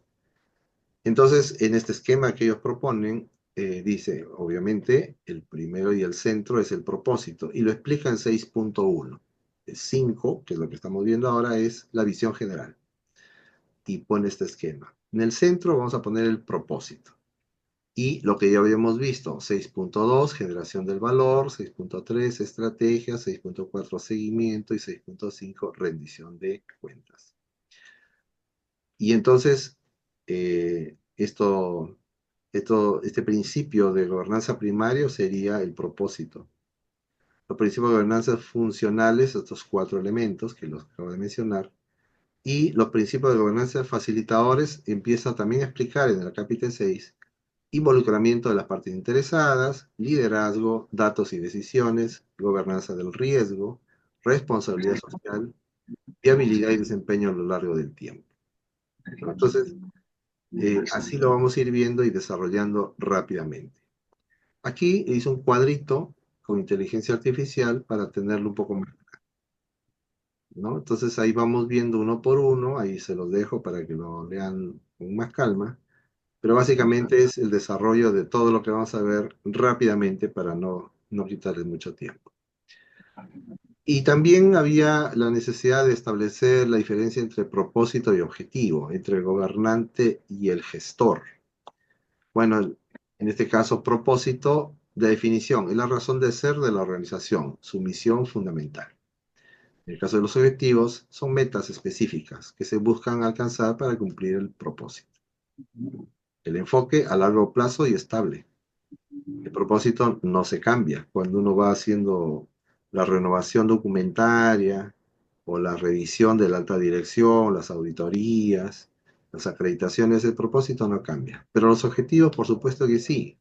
Entonces, en este esquema que ellos proponen, dice, obviamente, el primero y el centro es el propósito, y lo explica en 6.1. El 5, que es lo que estamos viendo ahora, es la visión general y pone este esquema. En el centro vamos a poner el propósito. Y lo que ya habíamos visto, 6.2, generación del valor, 6.3, estrategia, 6.4, seguimiento y 6.5, rendición de cuentas. Y entonces, este principio de gobernanza primario sería el propósito. Los principios de gobernanza funcionales, estos cuatro elementos que los acabo de mencionar, y los principios de gobernanza facilitadores empieza también a explicar en el capítulo 6 involucramiento de las partes interesadas, liderazgo, datos y decisiones, gobernanza del riesgo, responsabilidad social, viabilidad y desempeño a lo largo del tiempo. Entonces, así lo vamos a ir viendo y desarrollando rápidamente. Aquí hice un cuadrito con inteligencia artificial para tenerlo un poco más. ¿no? Entonces ahí vamos viendo uno por uno, ahí se los dejo para que lo lean con más calma, pero básicamente es el desarrollo de todo lo que vamos a ver rápidamente para no quitarles mucho tiempo. Y también había la necesidad de establecer la diferencia entre propósito y objetivo, entre el gobernante y el gestor. Bueno, en este caso, propósito de definición, es la razón de ser de la organización, su misión fundamental. En el caso de los objetivos, son metas específicas que se buscan alcanzar para cumplir el propósito. El enfoque a largo plazo y estable. El propósito no se cambia. Cuando uno va haciendo la renovación documentaria o la revisión de la alta dirección, las auditorías, las acreditaciones, el propósito no cambia. Pero los objetivos, por supuesto que sí,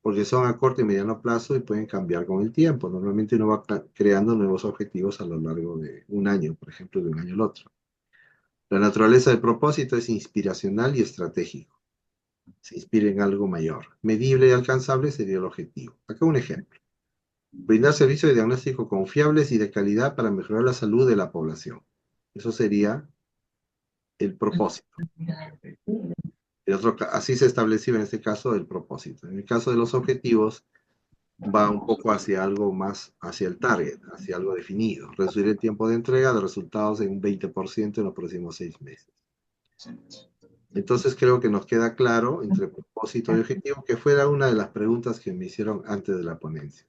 porque son a corto y mediano plazo y pueden cambiar con el tiempo. Normalmente uno va creando nuevos objetivos a lo largo de un año, por ejemplo, de un año al otro. La naturaleza del propósito es inspiracional y estratégico. Se inspira en algo mayor. Medible y alcanzable sería el objetivo. Acá un ejemplo. Brindar servicios de diagnóstico confiables y de calidad para mejorar la salud de la población. Eso sería el propósito. Así se estableció en este caso el propósito. En el caso de los objetivos, va un poco hacia algo más, hacia el target, hacia algo definido. Reducir el tiempo de entrega de resultados en un 20% en los próximos 6 meses. Entonces creo que nos queda claro entre propósito y objetivo, que fuera una de las preguntas que me hicieron antes de la ponencia.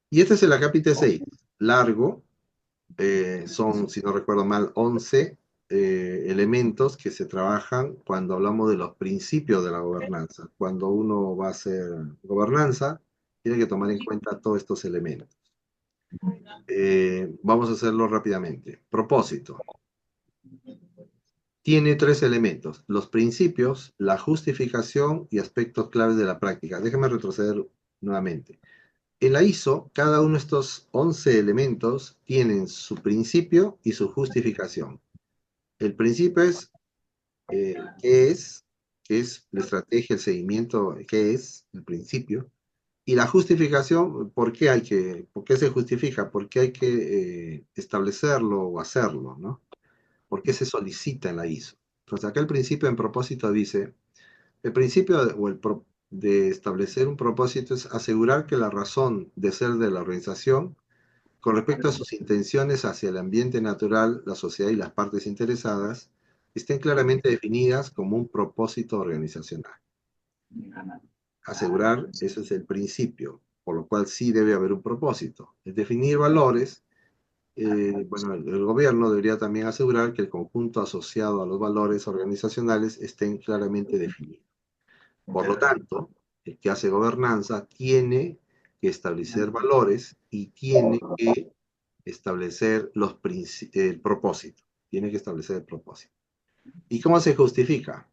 Y este es el acápite 6, largo, son, si no recuerdo mal, 11 elementos que se trabajan cuando hablamos de los principios de la gobernanza. Cuando uno va a hacer gobernanza, tiene que tomar en cuenta todos estos elementos. Vamos a hacerlo rápidamente. Propósito. Tiene 3 elementos: los principios, la justificación y aspectos claves de la práctica. Déjame retroceder nuevamente. En la ISO, cada uno de estos 11 elementos tienen su principio y su justificación. El principio es qué es, qué es la estrategia, el seguimiento, qué es el principio. Y la justificación, por qué se justifica? ¿Por qué hay que establecerlo o hacerlo, ¿no? ¿Por qué se solicita en la ISO? Entonces acá el principio en propósito dice, el principio de establecer un propósito es asegurar que la razón de ser de la organización con respecto a sus intenciones hacia el ambiente natural, la sociedad y las partes interesadas, estén claramente definidas como un propósito organizacional. Asegurar, eso es el principio, por lo cual sí debe haber un propósito. Es definir valores. Bueno, el gobierno debería también asegurar que el conjunto asociado a los valores organizacionales estén claramente definidos. Por lo tanto, el que hace gobernanza tiene que establecer valores y tiene que establecer el propósito. Tiene que establecer el propósito. ¿Y cómo se justifica?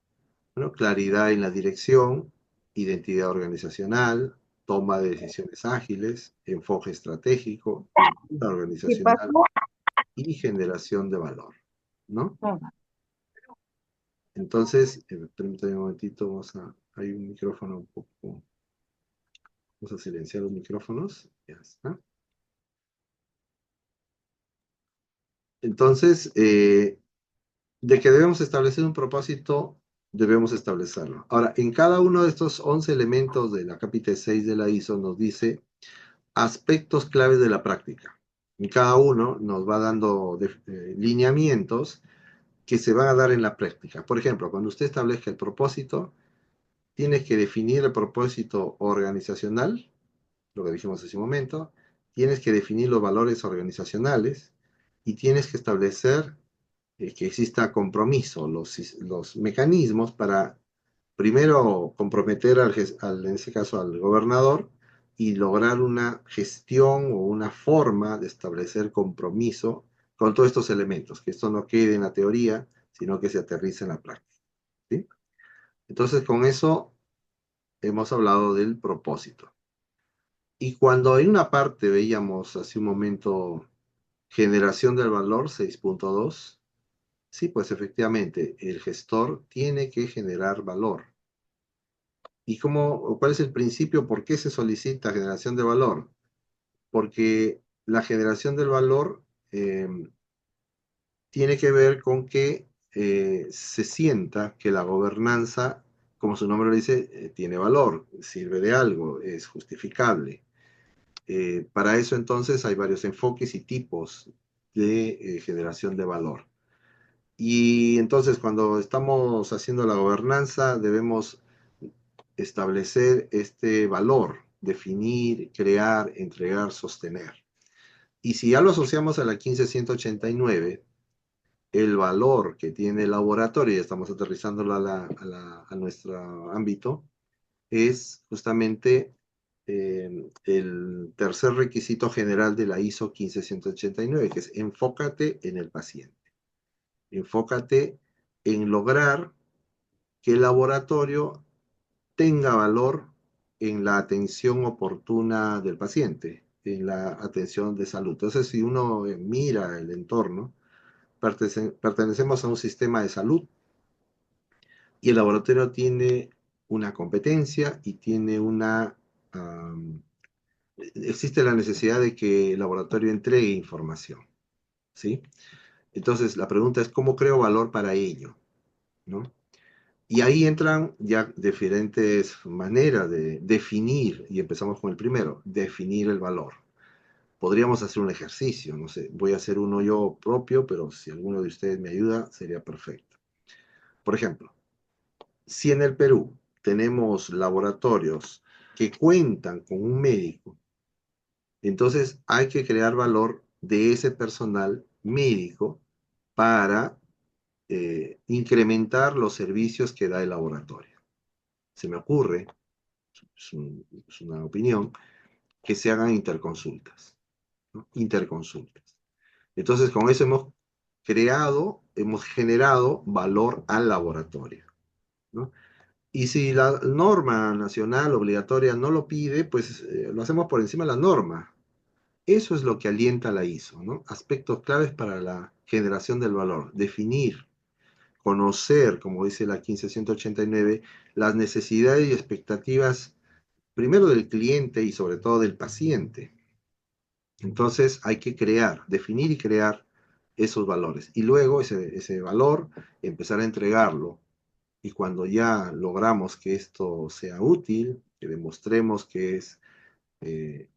Bueno, claridad en la dirección, identidad organizacional, toma de decisiones ágiles, enfoque estratégico, cultura ¿Qué organizacional pasó? y generación de valor, ¿no? Entonces, permítame un momentito, hay un micrófono un poco, vamos a silenciar los micrófonos, ya está. Entonces, de que debemos establecer un propósito, debemos establecerlo. Ahora, en cada uno de estos 11 elementos de la capítulo 6 de la ISO nos dice aspectos claves de la práctica. En cada uno nos va dando lineamientos que se van a dar en la práctica. Por ejemplo, cuando usted establezca el propósito, tiene que definir el propósito organizacional, lo que dijimos hace un momento, tienes que definir los valores organizacionales y tienes que establecer que exista compromiso, los mecanismos para primero comprometer en ese caso al gobernador y lograr una gestión o una forma de establecer compromiso con todos estos elementos, que esto no quede en la teoría, sino que se aterrice en la práctica. ¿Sí? Entonces, con eso hemos hablado del propósito. Y cuando en una parte veíamos hace un momento generación del valor 6.2, sí, pues efectivamente, el gestor tiene que generar valor. ¿Y cuál es el principio? ¿Por qué se solicita generación de valor? Porque la generación del valor tiene que ver con que se sienta que la gobernanza, como su nombre lo dice, tiene valor, sirve de algo, es justificable. Para eso entonces hay varios enfoques y tipos de generación de valor. Y entonces cuando estamos haciendo la gobernanza debemos establecer este valor, definir, crear, entregar, sostener. Y si ya lo asociamos a la 15189, el valor que tiene el laboratorio, y estamos aterrizándolo a nuestro ámbito, es justamente el tercer requisito general de la ISO 15189, que es enfócate en el paciente. Enfócate en lograr que el laboratorio tenga valor en la atención oportuna del paciente, en la atención de salud. Entonces, si uno mira el entorno, pertenecemos a un sistema de salud y el laboratorio tiene una competencia y tiene um, existe la necesidad de que el laboratorio entregue información, ¿sí? Entonces, la pregunta es, ¿cómo creo valor para ello? ¿No? Y ahí entran ya diferentes maneras de definir, y empezamos con el primero, definir el valor. Podríamos hacer un ejercicio, no sé, voy a hacer uno yo propio, pero si alguno de ustedes me ayuda, sería perfecto. Por ejemplo, si en el Perú tenemos laboratorios que cuentan con un médico, entonces hay que crear valor de ese personal médico para incrementar los servicios que da el laboratorio. Se me ocurre, es una opinión, que se hagan interconsultas, ¿no? Interconsultas. Entonces, con eso hemos generado valor al laboratorio, ¿no? Y si la norma nacional obligatoria no lo pide, pues lo hacemos por encima de la norma. Eso es lo que alienta la ISO, ¿no? Aspectos claves para la generación del valor. Definir, conocer, como dice la 15189, las necesidades y expectativas, primero del cliente y sobre todo del paciente. Entonces hay que crear, definir y crear esos valores. Y luego ese valor, empezar a entregarlo. Y cuando ya logramos que esto sea útil, que demostremos eh,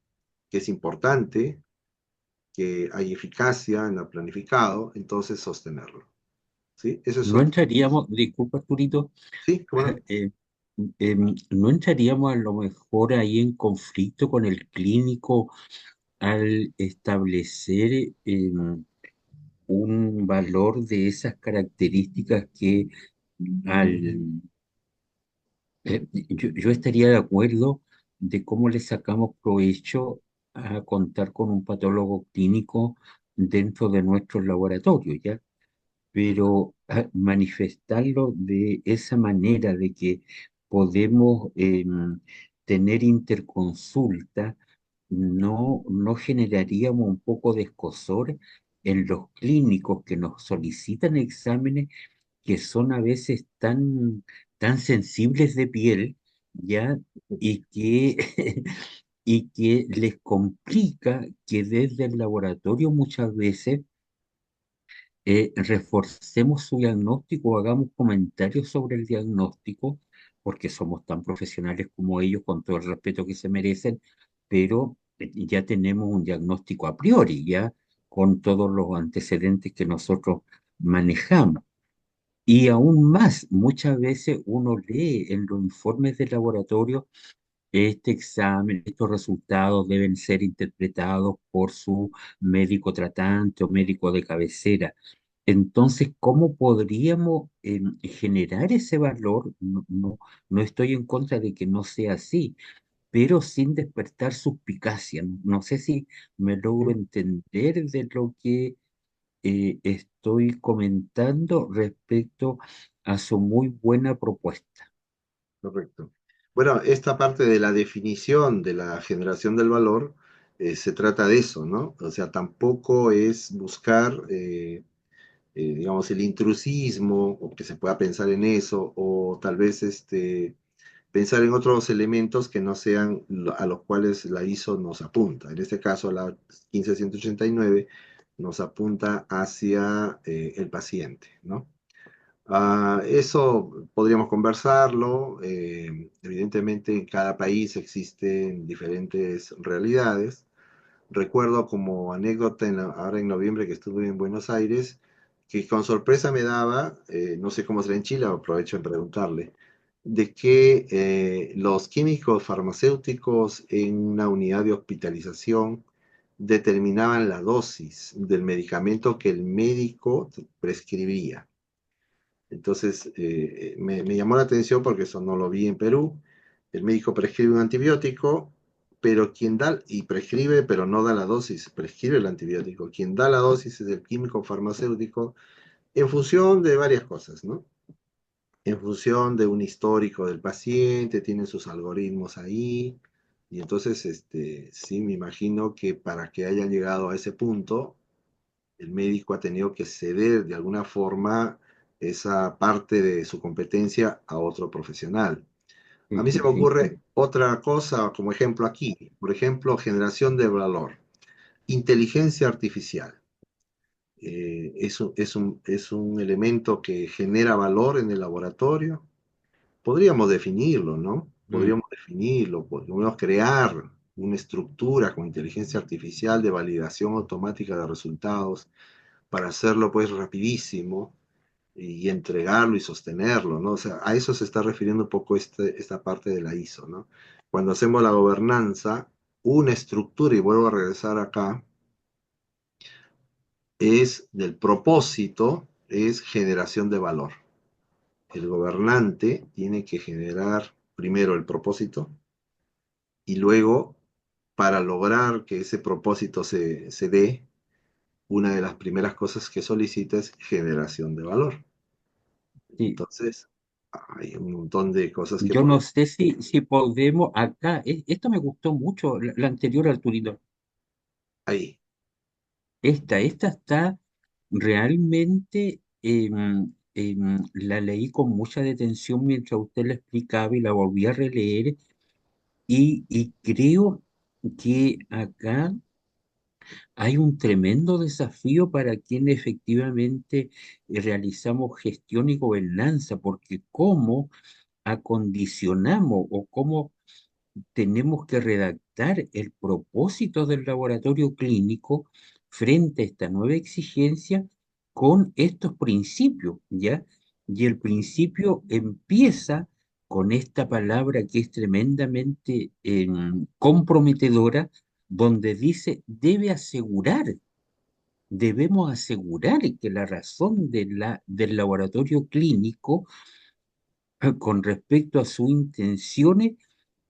que es importante, que hay eficacia en lo planificado, entonces sostenerlo. ¿Sí? Eso es No otro. entraríamos, disculpa, Arturito, Sí, ¿cómo no? eh, no entraríamos a lo mejor ahí en conflicto con el clínico al establecer un valor de esas características que al, yo estaría de acuerdo de cómo le sacamos provecho a contar con un patólogo clínico dentro de nuestros laboratorios, ¿ya? Pero manifestarlo de esa manera de que podemos tener interconsulta, no generaríamos un poco de escozor en los clínicos que nos solicitan exámenes que son a veces tan sensibles de piel, ¿ya? Y que, y que les complica que desde el laboratorio muchas veces reforcemos su diagnóstico, hagamos comentarios sobre el diagnóstico, porque somos tan profesionales como ellos, con todo el respeto que se merecen, pero ya tenemos un diagnóstico a priori, ya con todos los antecedentes que nosotros manejamos. Y aún más, muchas veces uno lee en los informes de laboratorio, este examen, estos resultados deben ser interpretados por su médico tratante o médico de cabecera. Entonces, ¿cómo podríamos generar ese valor? No estoy en contra de que no sea así, pero sin despertar suspicacia. No sé si me logro entender de lo que estoy comentando respecto a su muy buena propuesta. Correcto. Bueno, esta parte de la definición de la generación del valor, se trata de eso, ¿no? O sea, tampoco es buscar, digamos, el intrusismo, o que se pueda pensar en eso, o tal vez pensar en otros elementos que no sean a los cuales la ISO nos apunta. En este caso, la 15189 nos apunta hacia el paciente, ¿no? Eso podríamos conversarlo. Evidentemente, en cada país existen diferentes realidades. Recuerdo como anécdota ahora en noviembre que estuve en Buenos Aires, que con sorpresa me daba, no sé cómo será en Chile, aprovecho en preguntarle, de que los químicos farmacéuticos en una unidad de hospitalización determinaban la dosis del medicamento que el médico prescribía. Entonces, me llamó la atención porque eso no lo vi en Perú. El médico prescribe un antibiótico, pero quien da, y prescribe, pero no da la dosis, prescribe el antibiótico. Quien da la dosis es el químico farmacéutico en función de varias cosas, ¿no? En función de un histórico del paciente, tienen sus algoritmos ahí. Y entonces, sí, me imagino que para que hayan llegado a ese punto, el médico ha tenido que ceder de alguna forma esa parte de su competencia a otro profesional. A mí se me Sí, ocurre otra cosa como ejemplo aquí, por ejemplo, generación de valor, inteligencia artificial. Es un elemento que genera valor en el laboratorio. Podríamos definirlo, ¿no? mm, Podríamos definirlo, podríamos crear una estructura con inteligencia artificial de validación automática de resultados para hacerlo pues rapidísimo y entregarlo y sostenerlo, ¿no? O sea, a eso se está refiriendo un poco esta parte de la ISO, ¿no? Cuando hacemos la gobernanza, una estructura, y vuelvo a regresar acá, es del propósito, es generación de valor. El gobernante tiene que generar primero el propósito y luego, para lograr que ese propósito se dé, una de las primeras cosas que solicita es generación de valor. sí. Entonces, hay un montón de cosas que Yo no podemos... sé si podemos acá, esto me gustó mucho, la anterior Arturito. Ahí. Esta está realmente, la leí con mucha detención mientras usted la explicaba y la volví a releer y creo que acá hay un tremendo desafío para quienes efectivamente realizamos gestión y gobernanza, porque cómo acondicionamos o cómo tenemos que redactar el propósito del laboratorio clínico frente a esta nueva exigencia con estos principios, ¿ya? Y el principio empieza con esta palabra que es tremendamente comprometedora, donde dice, debemos asegurar que la razón del laboratorio clínico con respecto a sus intenciones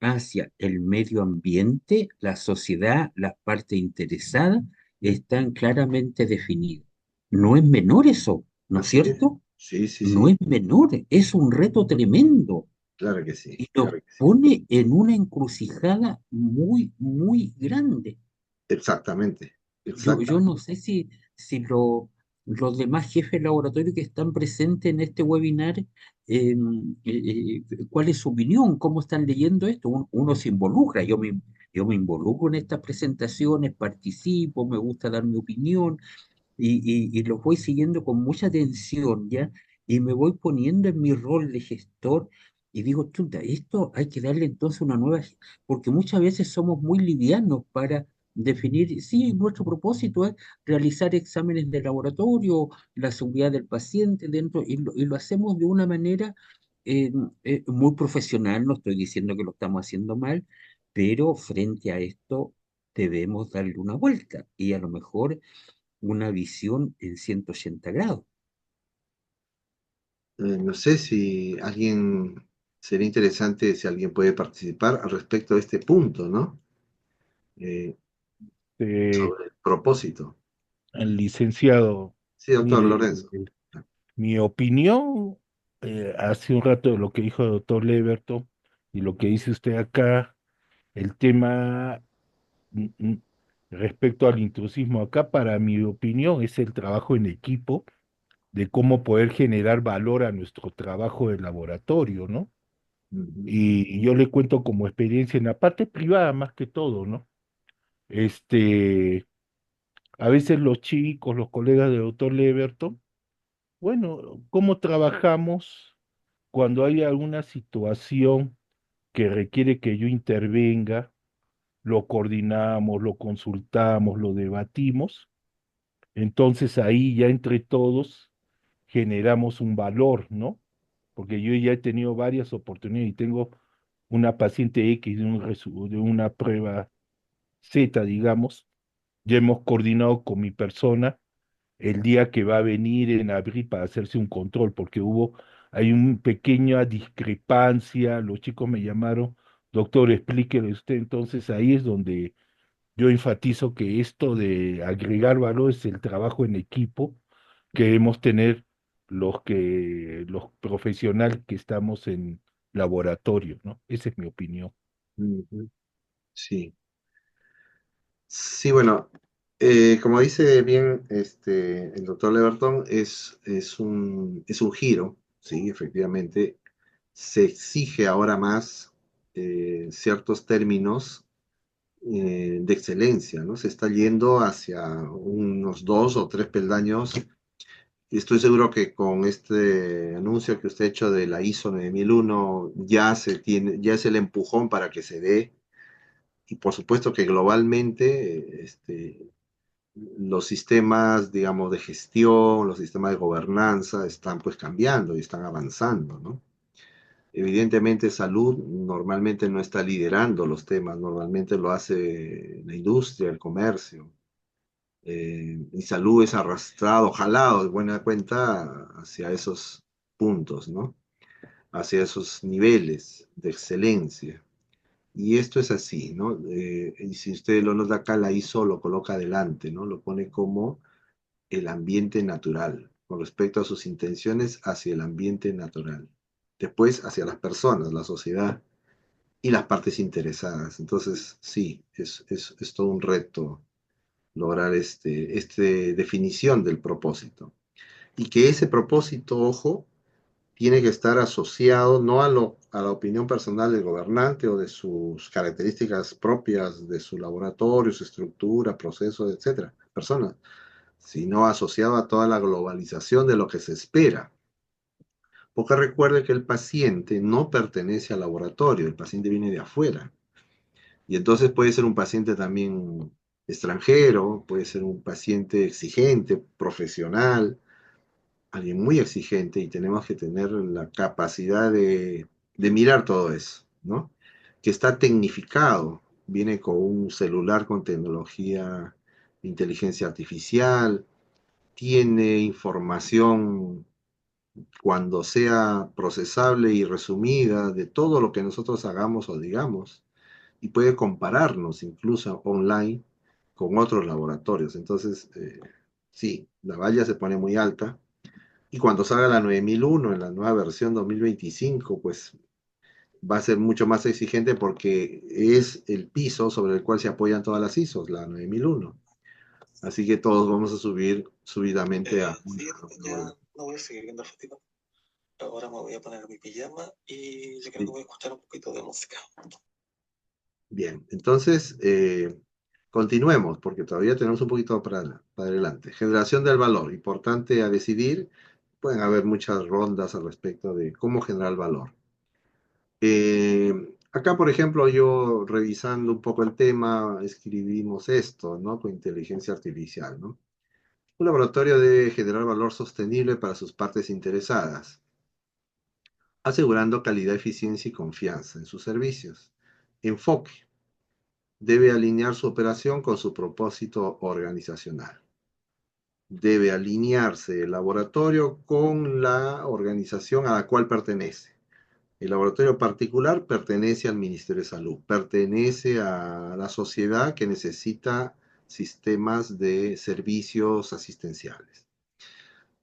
hacia el medio ambiente, la sociedad, las partes interesadas, están claramente definidas. No es menor eso, ¿no es Así es. cierto? Sí, sí, No sí. es menor, es un reto tremendo Claro que sí. y nos Claro que sí. pone en una encrucijada muy, muy grande. Exactamente. Yo Exactamente. no sé los demás jefes de laboratorio que están presentes en este webinar, cuál es su opinión, cómo están leyendo esto. Uno se involucra, yo me involucro en estas presentaciones, participo, me gusta dar mi opinión, y los voy siguiendo con mucha atención, ¿ya? Y me voy poniendo en mi rol de gestor y digo, chuta, esto hay que darle entonces una nueva, porque muchas veces somos muy livianos para definir, sí, nuestro propósito es realizar exámenes de laboratorio, la seguridad del paciente dentro, y lo hacemos de una manera eh, muy profesional, no estoy diciendo que lo estamos haciendo mal, pero frente a esto debemos darle una vuelta y a lo mejor una visión en 180 grados. No sé si alguien, sería interesante si alguien puede participar al respecto de este punto, ¿no? Eh, Eh, sobre el propósito. el licenciado, Sí, doctor mire, Lorenzo. mi opinión, hace un rato de lo que dijo el doctor Leverton y lo que dice usted acá, el tema mm, mm, respecto al intrusismo acá, para mi opinión, es el trabajo en equipo de cómo poder generar valor a nuestro trabajo de laboratorio, ¿no? Ujú. Y yo le cuento como experiencia en la parte privada más que todo, ¿no? Este, a veces los chicos, los colegas del doctor Leverton, bueno, ¿cómo trabajamos cuando hay alguna situación que requiere que yo intervenga? Lo coordinamos, lo consultamos, lo debatimos. Entonces ahí ya entre todos generamos un valor, ¿no? Porque yo ya he tenido varias oportunidades y tengo una paciente X de una prueba Z, digamos, ya hemos coordinado con mi persona el día que va a venir en abril para hacerse un control, porque hay una pequeña discrepancia, los chicos me llamaron, doctor, explíquele usted, entonces ahí es donde yo enfatizo que esto de agregar valor es el trabajo en equipo que debemos tener los profesionales que estamos en laboratorio, ¿no? Esa es mi opinión. Ujú. Sí. Sí, bueno, como dice bien el doctor Leverton, es un giro, sí, efectivamente. Se exige ahora más ciertos términos de excelencia, ¿no? Se está yendo hacia unos 2 o 3 peldaños. Y estoy seguro que con este anuncio que usted ha hecho de la ISO 9001 ya es el empujón para que se dé. Y por supuesto que globalmente los sistemas, digamos, de gestión, los sistemas de gobernanza están pues cambiando y están avanzando, ¿no? Evidentemente salud normalmente no está liderando los temas, normalmente lo hace la industria, el comercio. Y salud es arrastrado, jalado de buena cuenta hacia esos puntos, ¿no? Hacia esos niveles de excelencia. Y esto es así, ¿no? Y si usted lo nota acá, la ISO lo coloca adelante, ¿no? Lo pone como el ambiente natural, con respecto a sus intenciones hacia el ambiente natural. Después hacia las personas, la sociedad y las partes interesadas. Entonces, sí, es todo un reto lograr definición del propósito. Y que ese propósito, ojo, tiene que estar asociado no a la opinión personal del gobernante o de sus características propias de su laboratorio, su estructura, procesos, etcétera, personas, sino asociado a toda la globalización de lo que se espera. Porque recuerde que el paciente no pertenece al laboratorio, el paciente viene de afuera. Y entonces puede ser un paciente también extranjero, puede ser un paciente exigente, profesional, alguien muy exigente y tenemos que tener la capacidad de mirar todo eso, ¿no? Que está tecnificado, viene con un celular con tecnología de inteligencia artificial, tiene información cuando sea procesable y resumida de todo lo que nosotros hagamos o digamos, y puede compararnos incluso online con otros laboratorios. Entonces, sí, la valla se pone muy alta. Y cuando salga la 9001 en la nueva versión 2025, pues va a ser mucho más exigente porque es el piso sobre el cual se apoyan todas las ISOs, la 9001. Así que todos vamos a subir subidamente a una Sí, ya nueva. no voy a seguir viendo el festival. Ahora me voy a poner mi pijama y yo creo que Sí. voy a escuchar un poquito de música. Bien, entonces continuemos porque todavía tenemos un poquito para adelante. Generación del valor, importante a decidir. Pueden haber muchas rondas al respecto de cómo generar valor. Acá, por ejemplo, yo revisando un poco el tema, escribimos esto, ¿no? Con inteligencia artificial, ¿no? Un laboratorio debe generar valor sostenible para sus partes interesadas, asegurando calidad, eficiencia y confianza en sus servicios. Enfoque. Debe alinear su operación con su propósito organizacional. Debe alinearse el laboratorio con la organización a la cual pertenece. El laboratorio particular pertenece al Ministerio de Salud, pertenece a la sociedad que necesita sistemas de servicios asistenciales.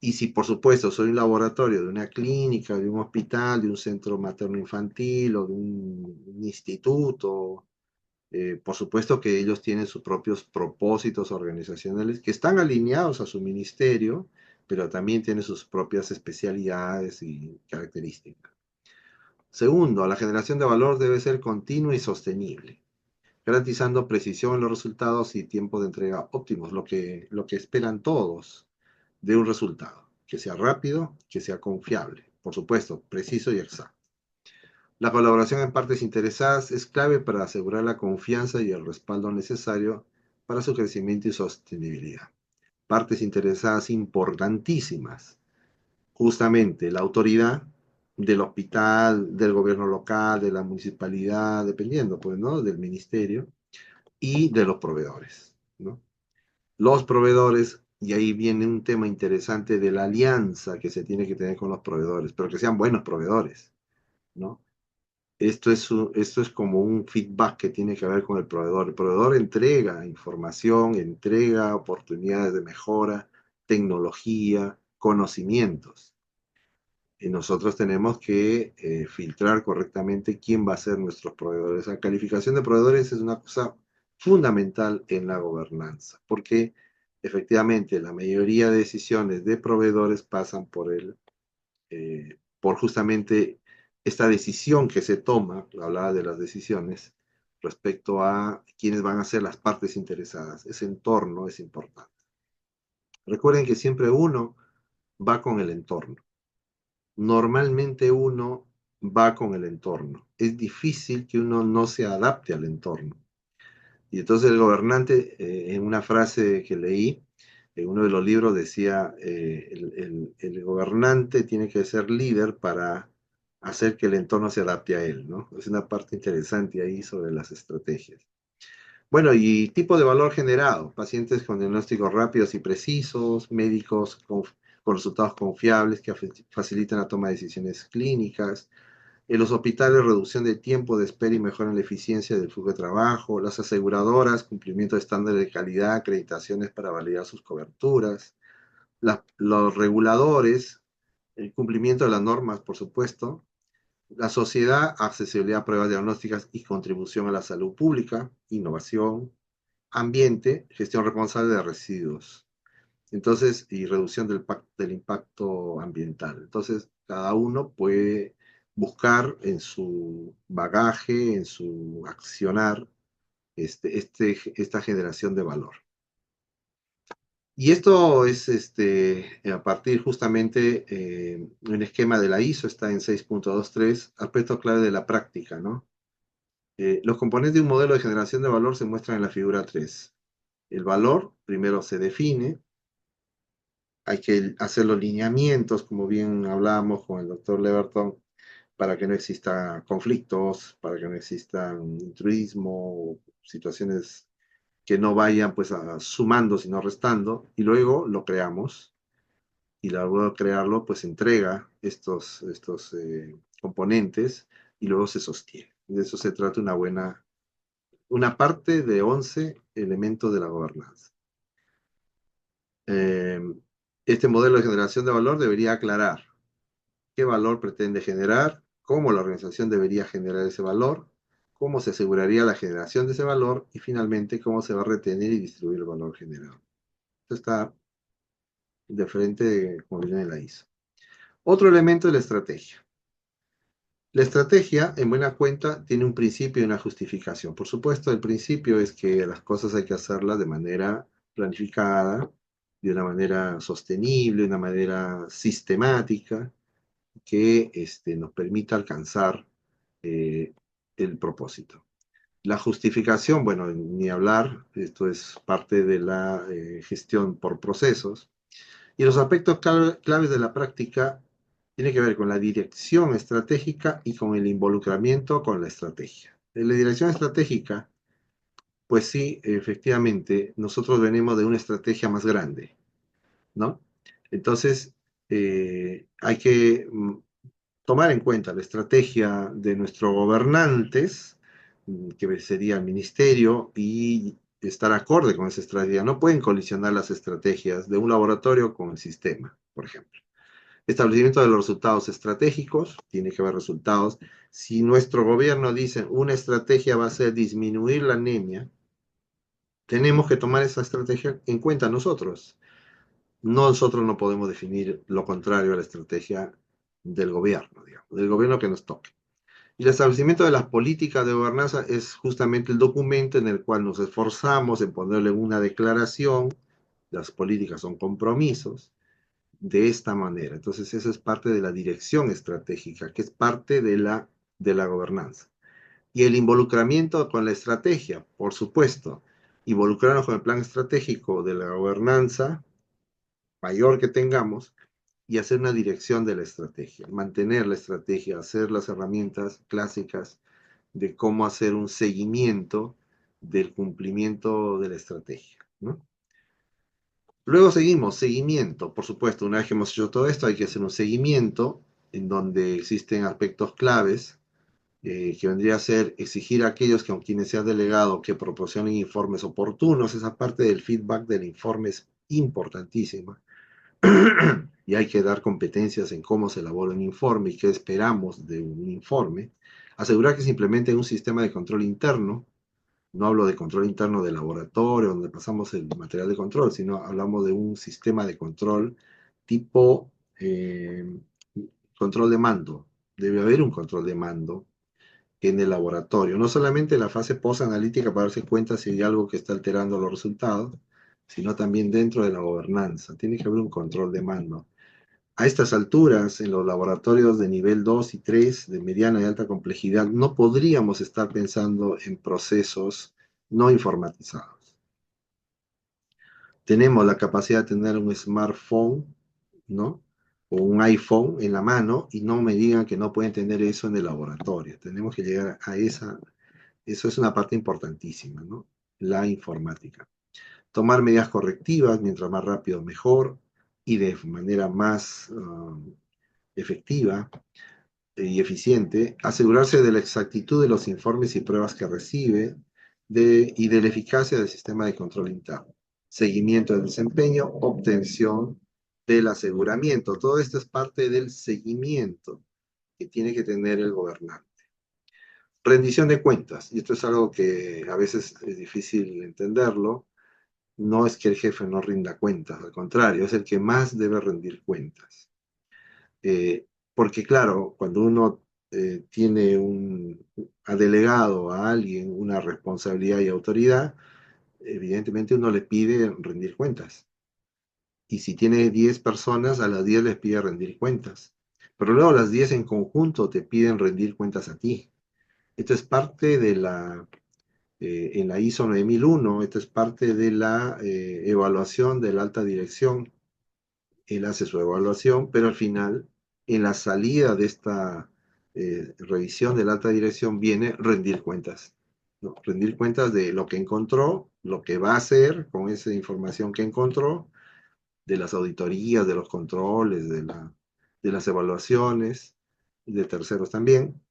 Y si por supuesto soy un laboratorio de una clínica, de un hospital, de un centro materno-infantil o de un instituto, por supuesto que ellos tienen sus propios propósitos organizacionales que están alineados a su ministerio, pero también tienen sus propias especialidades y características. Segundo, la generación de valor debe ser continua y sostenible. garantizando precisión en los resultados y tiempo de entrega óptimos, lo que esperan todos de un resultado, que sea rápido, que sea confiable, por supuesto, preciso y exacto. La colaboración en partes interesadas es clave para asegurar la confianza y el respaldo necesario para su crecimiento y sostenibilidad. Partes interesadas importantísimas, justamente la autoridad del hospital, del gobierno local, de la municipalidad, dependiendo, pues, ¿no? Del ministerio y de los proveedores, ¿no? Los proveedores, y ahí viene un tema interesante de la alianza que se tiene que tener con los proveedores, pero que sean buenos proveedores, ¿no? Esto es como un feedback que tiene que ver con el proveedor. El proveedor entrega información, entrega oportunidades de mejora, tecnología, conocimientos. Y nosotros tenemos que filtrar correctamente quién va a ser nuestros proveedores. La calificación de proveedores es una cosa fundamental en la gobernanza, porque efectivamente la mayoría de decisiones de proveedores pasan por justamente esta decisión que se toma, hablaba de las decisiones, respecto a quiénes van a ser las partes interesadas. Ese entorno es importante. Recuerden que siempre uno va con el entorno. Normalmente uno va con el entorno. Es difícil que uno no se adapte al entorno. Y entonces el gobernante, en una frase que leí, en uno de los libros decía, el gobernante tiene que ser líder para hacer que el entorno se adapte a él, ¿no? Es una parte interesante ahí sobre las estrategias. Bueno, y tipo de valor generado, pacientes con diagnósticos rápidos y precisos, médicos con resultados confiables que facilitan la toma de decisiones clínicas, en los hospitales, reducción de tiempo de espera y mejora en la eficiencia del flujo de trabajo. Las aseguradoras, cumplimiento de estándares de calidad, acreditaciones para validar sus coberturas. Los reguladores, el cumplimiento de las normas, por supuesto. La sociedad, accesibilidad a pruebas diagnósticas y contribución a la salud pública, innovación. Ambiente, gestión responsable de residuos. Entonces, y reducción del impacto ambiental. Entonces, cada uno puede buscar en su bagaje, en su accionar, esta generación de valor. Y esto es a partir justamente un esquema de la ISO, está en 6.23, aspecto clave de la práctica, ¿no? Los componentes de un modelo de generación de valor se muestran en la figura 3. El valor primero se define, hay que hacer los lineamientos, como bien hablábamos con el doctor Leverton, para que no exista conflictos, para que no existan intruismo, situaciones que no vayan pues sumando, sino restando, y luego lo creamos, y luego de crearlo pues entrega estos componentes, y luego se sostiene. De eso se trata una parte de 11 elementos de la gobernanza. Este modelo de generación de valor debería aclarar qué valor pretende generar, cómo la organización debería generar ese valor, cómo se aseguraría la generación de ese valor y finalmente cómo se va a retener y distribuir el valor generado. Esto está de frente como viene en la ISO. Otro elemento es la estrategia. La estrategia, en buena cuenta, tiene un principio y una justificación. Por supuesto, el principio es que las cosas hay que hacerlas de manera planificada, de una manera sostenible, de una manera sistemática, que nos permita alcanzar el propósito. La justificación, bueno, ni hablar, esto es parte de la gestión por procesos. Y los aspectos claves de la práctica tienen que ver con la dirección estratégica y con el involucramiento con la estrategia. En la dirección estratégica, pues sí, efectivamente, nosotros venimos de una estrategia más grande, ¿no? Entonces, hay que tomar en cuenta la estrategia de nuestros gobernantes, que sería el ministerio, y estar acorde con esa estrategia. No pueden colisionar las estrategias de un laboratorio con el sistema, por ejemplo. Establecimiento de los resultados estratégicos, tiene que haber resultados. Si nuestro gobierno dice una estrategia va a ser disminuir la anemia, tenemos que tomar esa estrategia en cuenta nosotros. Nosotros no podemos definir lo contrario a la estrategia del gobierno, digamos, del gobierno que nos toque. Y el establecimiento de las políticas de gobernanza es justamente el documento en el cual nos esforzamos en ponerle una declaración. Las políticas son compromisos de esta manera. Entonces, eso es parte de la dirección estratégica, que es parte de la gobernanza. Y el involucramiento con la estrategia, por supuesto. Involucrarnos con el plan estratégico de la gobernanza mayor que tengamos y hacer una dirección de la estrategia, mantener la estrategia, hacer las herramientas clásicas de cómo hacer un seguimiento del cumplimiento de la estrategia, ¿no? Luego seguimos, seguimiento, por supuesto, una vez que hemos hecho todo esto hay que hacer un seguimiento en donde existen aspectos claves que vendría a ser exigir a aquellos que, con quienes se ha delegado que proporcionen informes oportunos. Esa parte del feedback del informe es importantísima. Y hay que dar competencias en cómo se elabora un informe y qué esperamos de un informe. Asegurar que se implemente un sistema de control interno. No hablo de control interno de laboratorio, donde pasamos el material de control, sino hablamos de un sistema de control tipo control de mando. Debe haber un control de mando en el laboratorio. No solamente la fase post-analítica para darse cuenta si hay algo que está alterando los resultados, sino también dentro de la gobernanza. Tiene que haber un control de mando. A estas alturas, en los laboratorios de nivel 2 y 3, de mediana y alta complejidad, no podríamos estar pensando en procesos no informatizados. Tenemos la capacidad de tener un smartphone, ¿no? O un iPhone en la mano y no me digan que no pueden tener eso en el laboratorio. Tenemos que llegar a esa. Eso es una parte importantísima, ¿no? La informática. Tomar medidas correctivas, mientras más rápido mejor y de manera más efectiva y eficiente, asegurarse de la exactitud de los informes y pruebas que recibe y de la eficacia del sistema de control interno. Seguimiento del desempeño, obtención del aseguramiento. Todo esto es parte del seguimiento que tiene que tener el gobernante. Rendición de cuentas, y esto es algo que a veces es difícil entenderlo. No es que el jefe no rinda cuentas, al contrario, es el que más debe rendir cuentas. Porque claro, cuando uno ha delegado a alguien una responsabilidad y autoridad, evidentemente uno le pide rendir cuentas. Y si tiene 10 personas, a las 10 les pide rendir cuentas. Pero luego las 10 en conjunto te piden rendir cuentas a ti. Esto es parte de en la ISO 9001, esto es parte de la evaluación de la alta dirección. Él hace su evaluación, pero al final, en la salida de esta revisión de la alta dirección, viene rendir cuentas, ¿no? Rendir cuentas de lo que encontró, lo que va a hacer con esa información que encontró, de las auditorías, de los controles, de las evaluaciones, y de terceros también.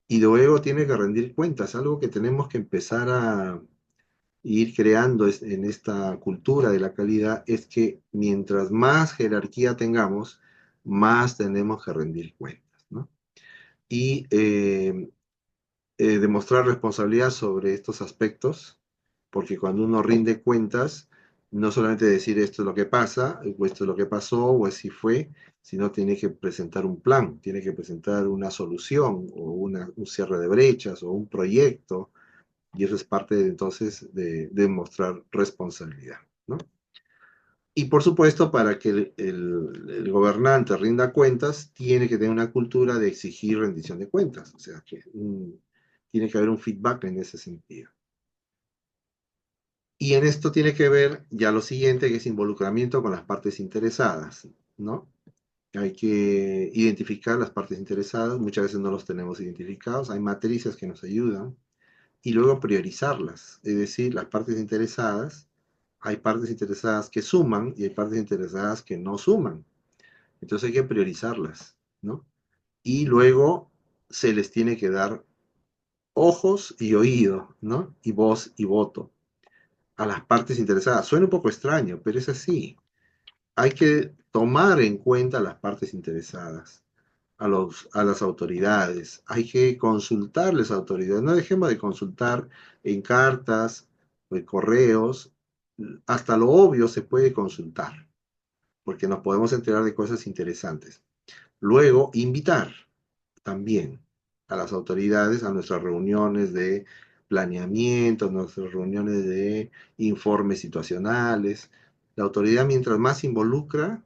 Y luego tiene que rendir cuentas, algo que tenemos que empezar a ir creando en esta cultura de la calidad, es que mientras más jerarquía tengamos, más tenemos que rendir cuentas, ¿no? Y demostrar responsabilidad sobre estos aspectos, porque cuando uno rinde cuentas, no solamente decir esto es lo que pasa, o esto es lo que pasó, o así fue, sino tiene que presentar un plan, tiene que presentar una solución, o un cierre de brechas, o un proyecto, y eso es parte entonces de mostrar responsabilidad, ¿no? Y por supuesto, para que el gobernante rinda cuentas, tiene que tener una cultura de exigir rendición de cuentas, o sea, que tiene que haber un feedback en ese sentido. Y en esto tiene que ver ya lo siguiente, que es involucramiento con las partes interesadas, ¿no? Hay que identificar las partes interesadas, muchas veces no los tenemos identificados, hay matrices que nos ayudan, y luego priorizarlas, es decir, las partes interesadas, hay partes interesadas que suman y hay partes interesadas que no suman. Entonces hay que priorizarlas, ¿no? Y luego se les tiene que dar ojos y oído, ¿no? Y voz y voto a las partes interesadas. Suena un poco extraño, pero es así. Hay que tomar en cuenta a las partes interesadas, a las autoridades. Hay que consultarles a autoridades. No dejemos de consultar en cartas o en correos. Hasta lo obvio se puede consultar, porque nos podemos enterar de cosas interesantes. Luego, invitar también. a las autoridades, a nuestras reuniones de planeamiento, nuestras reuniones de informes situacionales. La autoridad, mientras más se involucra,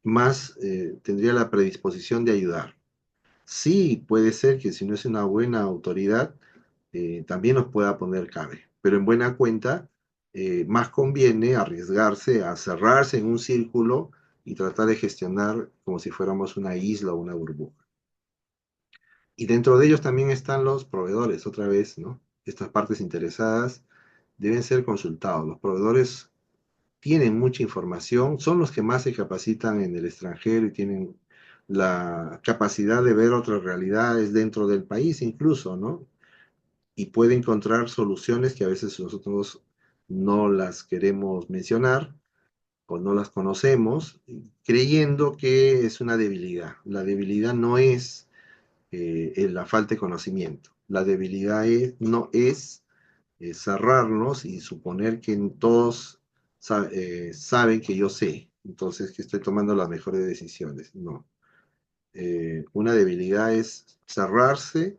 más tendría la predisposición de ayudar. Sí, puede ser que si no es una buena autoridad, también nos pueda poner cabe, pero en buena cuenta, más conviene arriesgarse a cerrarse en un círculo y tratar de gestionar como si fuéramos una isla o una burbuja. Y dentro de ellos también están los proveedores, otra vez, ¿no? Estas partes interesadas deben ser consultados. Los proveedores tienen mucha información, son los que más se capacitan en el extranjero y tienen la capacidad de ver otras realidades dentro del país incluso, ¿no? Y puede encontrar soluciones que a veces nosotros no las queremos mencionar o no las conocemos, creyendo que es una debilidad. La debilidad no es la falta de conocimiento. La debilidad no es cerrarnos y suponer que todos saben que yo sé, entonces que estoy tomando las mejores decisiones. No. Una debilidad es cerrarse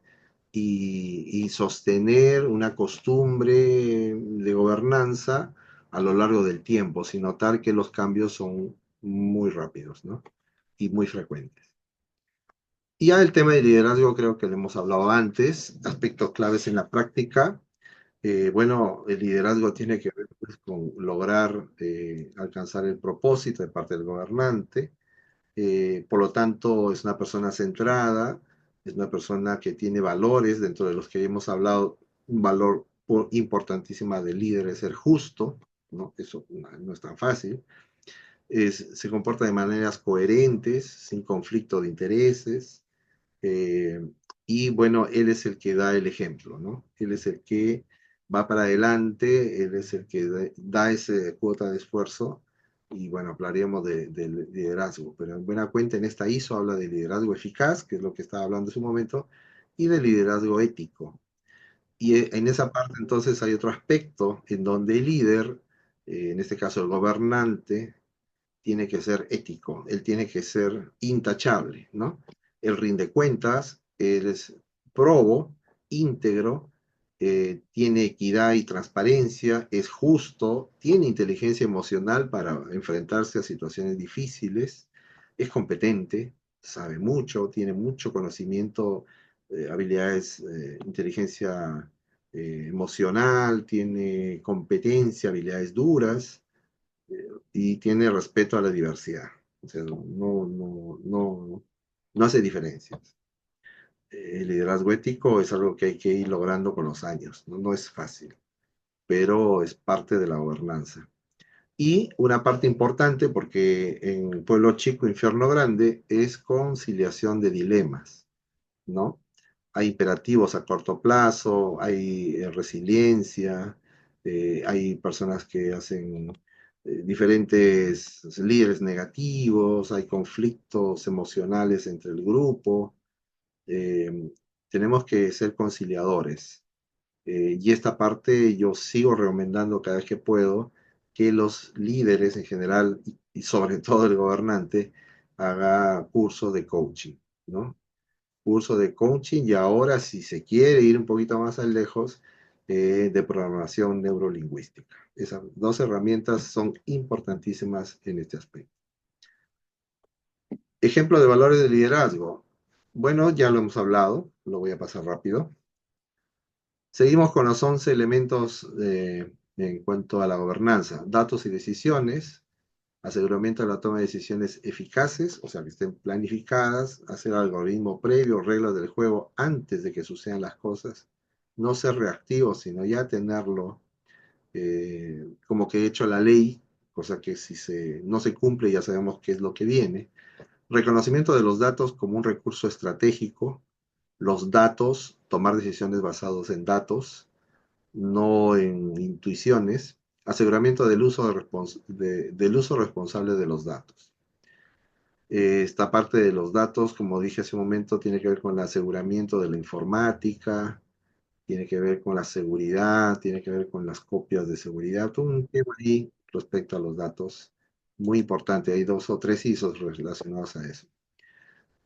y sostener una costumbre de gobernanza a lo largo del tiempo, sin notar que los cambios son muy rápidos, ¿no? Y muy frecuentes. Y ya el tema de liderazgo creo que lo hemos hablado antes, aspectos claves en la práctica. Bueno, el liderazgo tiene que ver pues, con lograr alcanzar el propósito de parte del gobernante. Por lo tanto, es una persona centrada, es una persona que tiene valores, dentro de los que hemos hablado, un valor importantísimo del líder es ser justo, ¿no? Eso no es tan fácil. Se comporta de maneras coherentes, sin conflicto de intereses, eh, y bueno, él es el que da el ejemplo, ¿no? Él es el que va para adelante, él es el que da esa cuota de esfuerzo. Y bueno, hablaríamos de liderazgo, pero en buena cuenta en esta ISO habla de liderazgo eficaz, que es lo que estaba hablando en su momento, y de liderazgo ético. Y en esa parte entonces hay otro aspecto en donde el líder, en este caso el gobernante, tiene que ser ético, él tiene que ser intachable, ¿no? Él rinde cuentas, él es probo, íntegro, tiene equidad y transparencia, es justo, tiene inteligencia emocional para enfrentarse a situaciones difíciles, es competente, sabe mucho, tiene mucho conocimiento, habilidades, inteligencia emocional, tiene competencia, habilidades duras, y tiene respeto a la diversidad. O sea, no hace diferencias. El liderazgo ético es algo que hay que ir logrando con los años, ¿no? No es fácil, pero es parte de la gobernanza. Y una parte importante, porque en Pueblo Chico, Infierno Grande, es conciliación de dilemas, ¿no? Hay imperativos a corto plazo, hay resiliencia, hay personas que hacen diferentes líderes negativos, hay conflictos emocionales entre el grupo. eh, Tenemos que ser conciliadores. Y esta parte yo sigo recomendando cada vez que puedo que los líderes en general y sobre todo el gobernante haga curso de coaching, ¿no? Curso de coaching y ahora, si se quiere ir un poquito más lejos, de programación neurolingüística. Esas dos herramientas son importantísimas en este aspecto. Ejemplo de valores de liderazgo. Bueno, ya lo hemos hablado, lo voy a pasar rápido. Seguimos con los 11 elementos en cuanto a la gobernanza. Datos y decisiones, aseguramiento de la toma de decisiones eficaces, o sea, que estén planificadas, hacer algoritmo previo, reglas del juego antes de que sucedan las cosas, no ser reactivo, sino ya tenerlo como que hecho la ley, cosa que si no se cumple ya sabemos qué es lo que viene. Reconocimiento de los datos como un recurso estratégico, los datos, tomar decisiones basadas en datos, no en intuiciones, aseguramiento del del uso responsable de los datos. Esta parte de los datos, como dije hace un momento, tiene que ver con el aseguramiento de la informática, tiene que ver con la seguridad, tiene que ver con las copias de seguridad, todo un tema ahí respecto a los datos muy importante. Hay 2 o 3 ISOs relacionados a eso.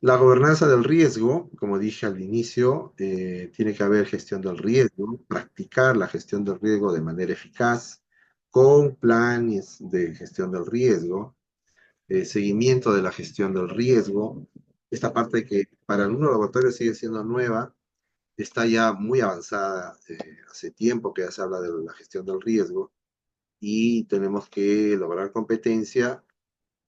La gobernanza del riesgo, como dije al inicio, tiene que haber gestión del riesgo, practicar la gestión del riesgo de manera eficaz, con planes de gestión del riesgo, seguimiento de la gestión del riesgo. Esta parte que para algunos laboratorios sigue siendo nueva, está ya muy avanzada, hace tiempo que ya se habla de la gestión del riesgo y tenemos que lograr competencia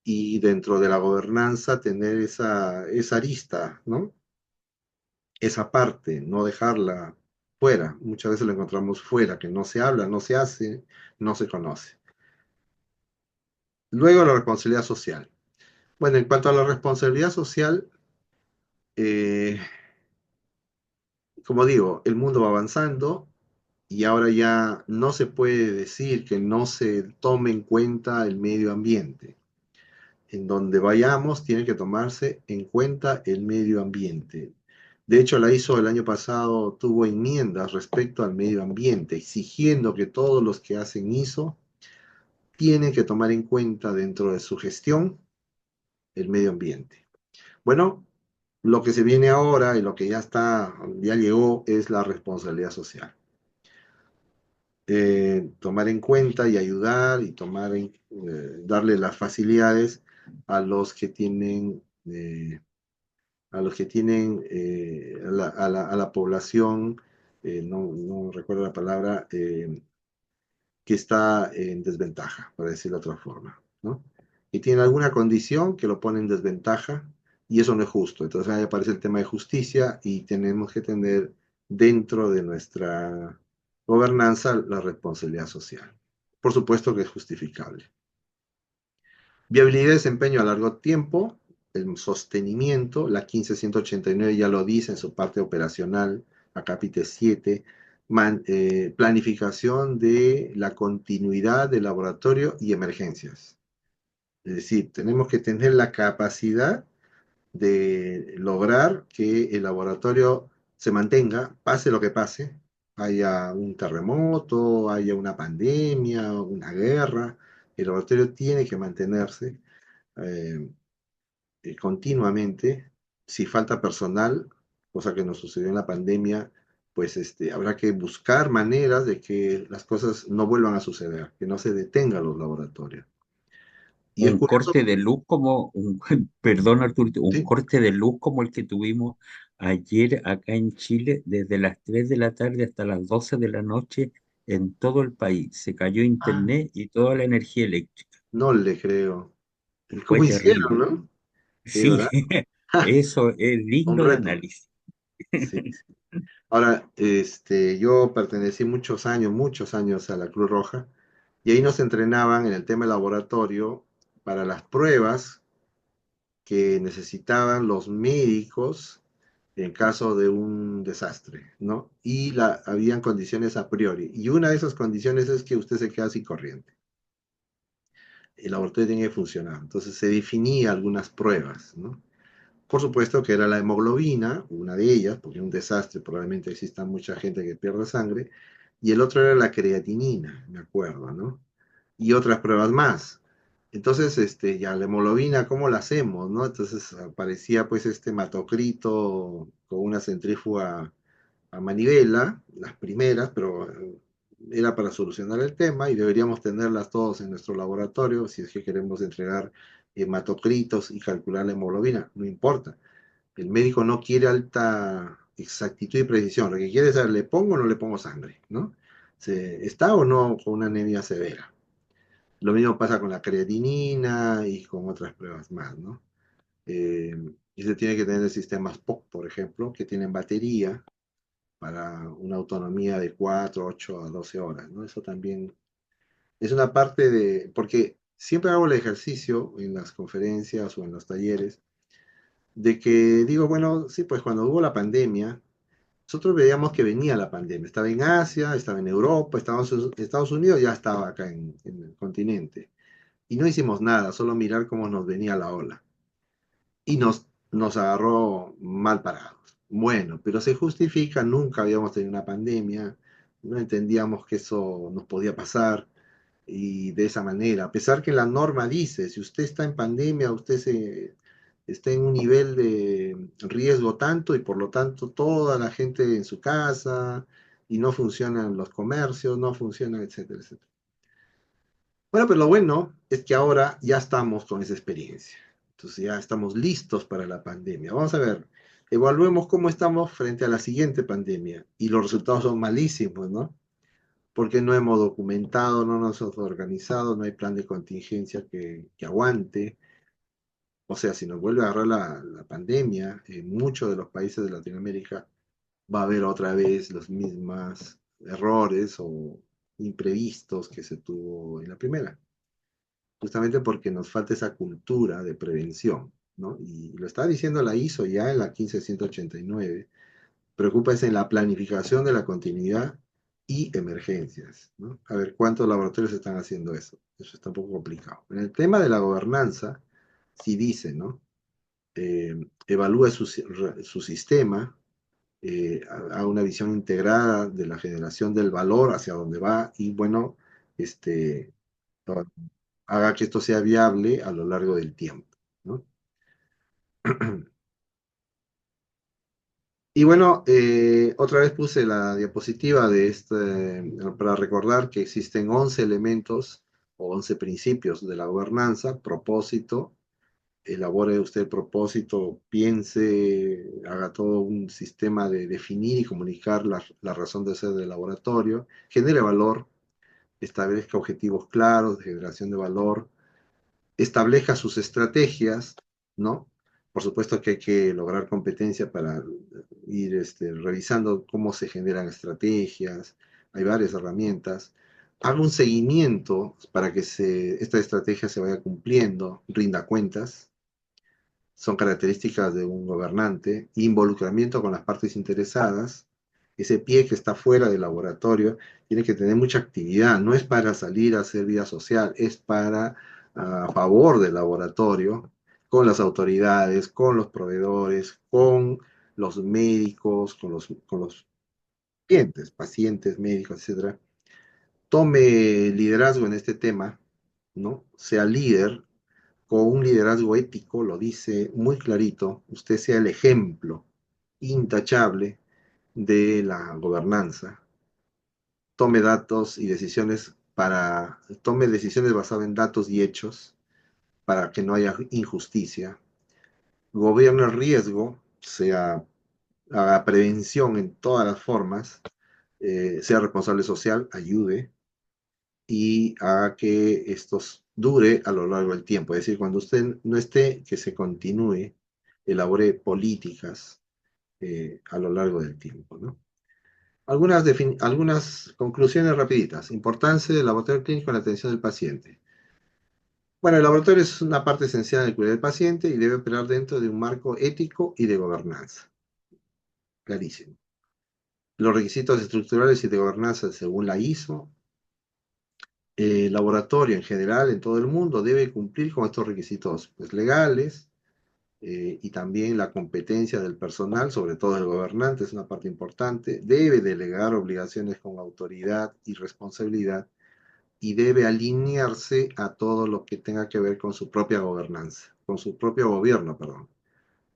y dentro de la gobernanza tener esa arista, ¿no? Esa parte, no dejarla fuera. Muchas veces lo encontramos fuera, que no se habla, no se hace, no se conoce. Luego la responsabilidad social. Bueno, en cuanto a la responsabilidad social, eh, como digo, el mundo va avanzando y ahora ya no se puede decir que no se tome en cuenta el medio ambiente. En donde vayamos, tiene que tomarse en cuenta el medio ambiente. De hecho, la ISO el año pasado tuvo enmiendas respecto al medio ambiente, exigiendo que todos los que hacen ISO tienen que tomar en cuenta dentro de su gestión el medio ambiente. Bueno, lo que se viene ahora y lo que ya está, ya llegó, es la responsabilidad social. Tomar en cuenta y ayudar y darle las facilidades a los que tienen a la población, no recuerdo la palabra, que está en desventaja, para decirlo de otra forma, ¿no? Y tiene alguna condición que lo pone en desventaja y eso no es justo. Entonces ahí aparece el tema de justicia y tenemos que tener dentro de nuestra gobernanza la responsabilidad social. Por supuesto que es justificable. Viabilidad y desempeño a largo tiempo, el sostenimiento, la 15189 ya lo dice en su parte operacional, acápite 7, planificación de la continuidad del laboratorio y emergencias. Es decir, tenemos que tener la capacidad de lograr que el laboratorio se mantenga, pase lo que pase, haya un terremoto, haya una pandemia, una guerra, el laboratorio tiene que mantenerse eh, continuamente. Si falta personal, cosa que nos sucedió en la pandemia, pues habrá que buscar maneras de que las cosas no vuelvan a suceder, que no se detengan los laboratorios. Y es Un curioso, corte de luz perdón Arturito, un sí, corte de luz como el que tuvimos ayer acá en Chile, desde las 3 de la tarde hasta las 12 de la noche en todo el país. Se cayó ah, internet y toda la energía eléctrica. no le creo. ¿Y Fue cómo hicieron, terrible. no? Sí, Sí, ¿verdad? ¡Ja! eso es Un digno de reto. análisis. Sí, sí. Ahora, yo pertenecí muchos años a la Cruz Roja y ahí nos entrenaban en el tema de laboratorio para las pruebas que necesitaban los médicos en caso de un desastre, ¿no? Y habían condiciones a priori. Y una de esas condiciones es que usted se queda sin corriente. El laboratorio tiene que funcionar. Entonces se definía algunas pruebas, ¿no? Por supuesto que era la hemoglobina, una de ellas, porque en un desastre probablemente exista mucha gente que pierda sangre, y el otro era la creatinina, me acuerdo, ¿no? Y otras pruebas más. Entonces, ya la hemoglobina, ¿cómo la hacemos, no? Entonces aparecía pues este hematocrito con una centrífuga a manivela, las primeras, pero era para solucionar el tema y deberíamos tenerlas todos en nuestro laboratorio si es que queremos entregar hematocritos y calcular la hemoglobina, no importa. El médico no quiere alta exactitud y precisión, lo que quiere es saber, ¿le pongo o no le pongo sangre, no? ¿Está o no con una anemia severa? Lo mismo pasa con la creatinina y con otras pruebas más, ¿no? Eh, y se tiene que tener sistemas POC, por ejemplo, que tienen batería para una autonomía de 4, 8 a 12 horas, ¿no? Eso también es una parte porque siempre hago el ejercicio en las conferencias o en los talleres, de que digo, bueno, sí, pues cuando hubo la pandemia, nosotros veíamos que venía la pandemia, estaba en Asia, estaba en Europa, Estados Unidos ya estaba acá en el continente. Y no hicimos nada, solo mirar cómo nos venía la ola. Y nos agarró mal parados. Bueno, pero se justifica, nunca habíamos tenido una pandemia, no entendíamos que eso nos podía pasar y de esa manera, a pesar que la norma dice, si usted está en pandemia, usted esté en un nivel de riesgo tanto y por lo tanto toda la gente en su casa y no funcionan los comercios, no funcionan, etcétera, etcétera. Bueno, pero lo bueno es que ahora ya estamos con esa experiencia. Entonces ya estamos listos para la pandemia. Vamos a ver, evaluemos cómo estamos frente a la siguiente pandemia y los resultados son malísimos, ¿no? Porque no hemos documentado, no nos hemos organizado, no hay plan de contingencia que aguante. O sea, si nos vuelve a agarrar la pandemia, en muchos de los países de Latinoamérica va a haber otra vez los mismos errores o imprevistos que se tuvo en la primera, justamente porque nos falta esa cultura de prevención, ¿no? Y lo está diciendo la ISO ya en la 15189, preocúpese en la planificación de la continuidad y emergencias, ¿no? A ver cuántos laboratorios están haciendo eso. Eso está un poco complicado. En el tema de la gobernanza, sí dice, ¿no? Evalúe su sistema, haga una visión integrada de la generación del valor hacia dónde va y, bueno, este, haga que esto sea viable a lo largo del tiempo, ¿no? Y bueno, otra vez puse la diapositiva de para recordar que existen 11 elementos o 11 principios de la gobernanza: propósito, elabore usted el propósito, piense, haga todo un sistema de definir y comunicar la razón de ser del laboratorio, genere valor, establezca objetivos claros de generación de valor, establezca sus estrategias, ¿no? Por supuesto que hay que lograr competencia para ir revisando cómo se generan estrategias, hay varias herramientas. Haga un seguimiento para que esta estrategia se vaya cumpliendo, rinda cuentas, son características de un gobernante: involucramiento con las partes interesadas. Ese pie que está fuera del laboratorio tiene que tener mucha actividad, no es para salir a hacer vida social, es para a favor del laboratorio, con las autoridades, con los proveedores, con los médicos, con los clientes, pacientes, médicos, etcétera. Tome liderazgo en este tema, ¿no? Sea líder, con un liderazgo ético, lo dice muy clarito: usted sea el ejemplo intachable de la gobernanza, tome decisiones basadas en datos y hechos para que no haya injusticia, gobierne el riesgo, haga prevención en todas las formas, sea responsable social, ayude y haga que esto dure a lo largo del tiempo. Es decir, cuando usted no esté, que se continúe, elabore políticas a lo largo del tiempo, ¿no? Algunas conclusiones rapiditas. Importancia del laboratorio clínico en la atención del paciente. Bueno, el laboratorio es una parte esencial del cuidado del paciente y debe operar dentro de un marco ético y de gobernanza. Clarísimo. Los requisitos estructurales y de gobernanza según la ISO. El laboratorio en general en todo el mundo debe cumplir con estos requisitos, pues, legales, y también la competencia del personal, sobre todo el gobernante, es una parte importante. Debe delegar obligaciones con autoridad y responsabilidad y debe alinearse a todo lo que tenga que ver con su propia gobernanza, con su propio gobierno, perdón,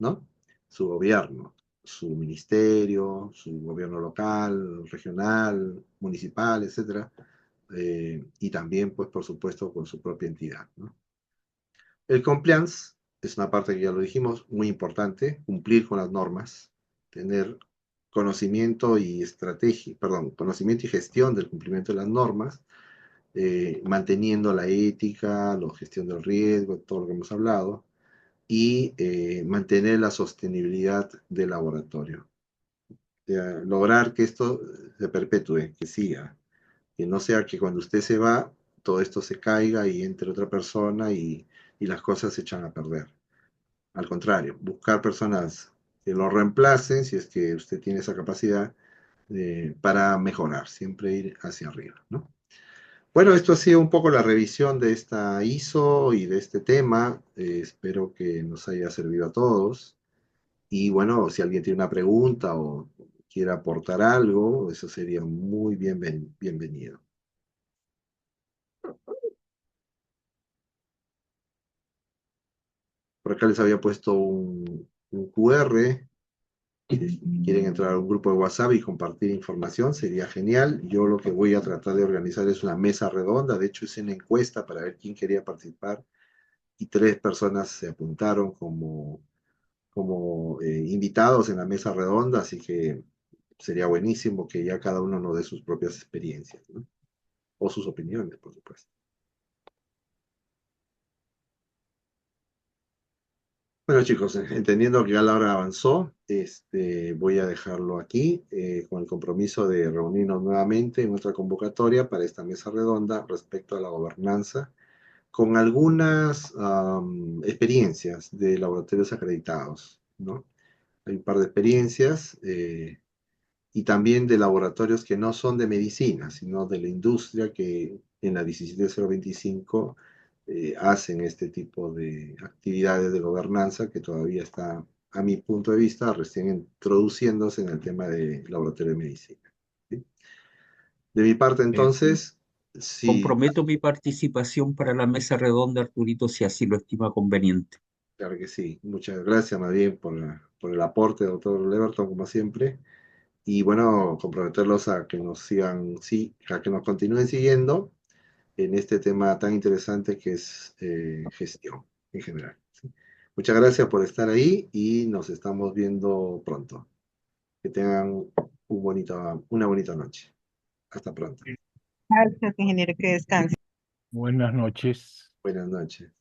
¿no? Su gobierno, su ministerio, su gobierno local, regional, municipal, etcétera, y también, pues, por supuesto, con su propia entidad, ¿no? El compliance es una parte que ya lo dijimos, muy importante: cumplir con las normas, tener conocimiento y estrategia, perdón, conocimiento y gestión del cumplimiento de las normas, manteniendo la ética, la gestión del riesgo, todo lo que hemos hablado, y mantener la sostenibilidad del laboratorio. Lograr que esto se perpetúe, que siga, que no sea que cuando usted se va, todo esto se caiga y entre otra persona y las cosas se echan a perder. Al contrario, buscar personas que lo reemplacen, si es que usted tiene esa capacidad, para mejorar, siempre ir hacia arriba, ¿no? Bueno, esto ha sido un poco la revisión de esta ISO y de este tema. Espero que nos haya servido a todos. Y bueno, si alguien tiene una pregunta o quiere aportar algo, eso sería muy bienvenido. Por acá les había puesto un QR. Si quieren entrar a un grupo de WhatsApp y compartir información, sería genial. Yo lo que voy a tratar de organizar es una mesa redonda. De hecho, hice una encuesta para ver quién quería participar y 3 personas se apuntaron como invitados en la mesa redonda, así que sería buenísimo que ya cada uno nos dé sus propias experiencias, ¿no? O sus opiniones, por supuesto. Bueno, chicos, entendiendo que ya la hora avanzó, voy a dejarlo aquí con el compromiso de reunirnos nuevamente en nuestra convocatoria para esta mesa redonda respecto a la gobernanza, con algunas experiencias de laboratorios acreditados, ¿no? Hay un par de experiencias y también de laboratorios que no son de medicina, sino de la industria que en la 17025 hacen este tipo de actividades de gobernanza que todavía está, a mi punto de vista, recién introduciéndose en el tema de laboratorio de medicina. ¿Sí? De mi parte, Eh, entonces, sí, Comprometo mi participación para la mesa redonda, Arturito, si así lo estima conveniente. claro que sí. Muchas gracias, más bien, por el aporte, doctor Leverton, como siempre. Y bueno, comprometerlos a que nos sigan, sí, a que nos continúen siguiendo en este tema tan interesante que es gestión en general. ¿Sí? Muchas gracias por estar ahí y nos estamos viendo pronto. Que tengan una bonita noche. Hasta pronto. Gracias, ingeniero, que descanse. Buenas noches. Buenas noches.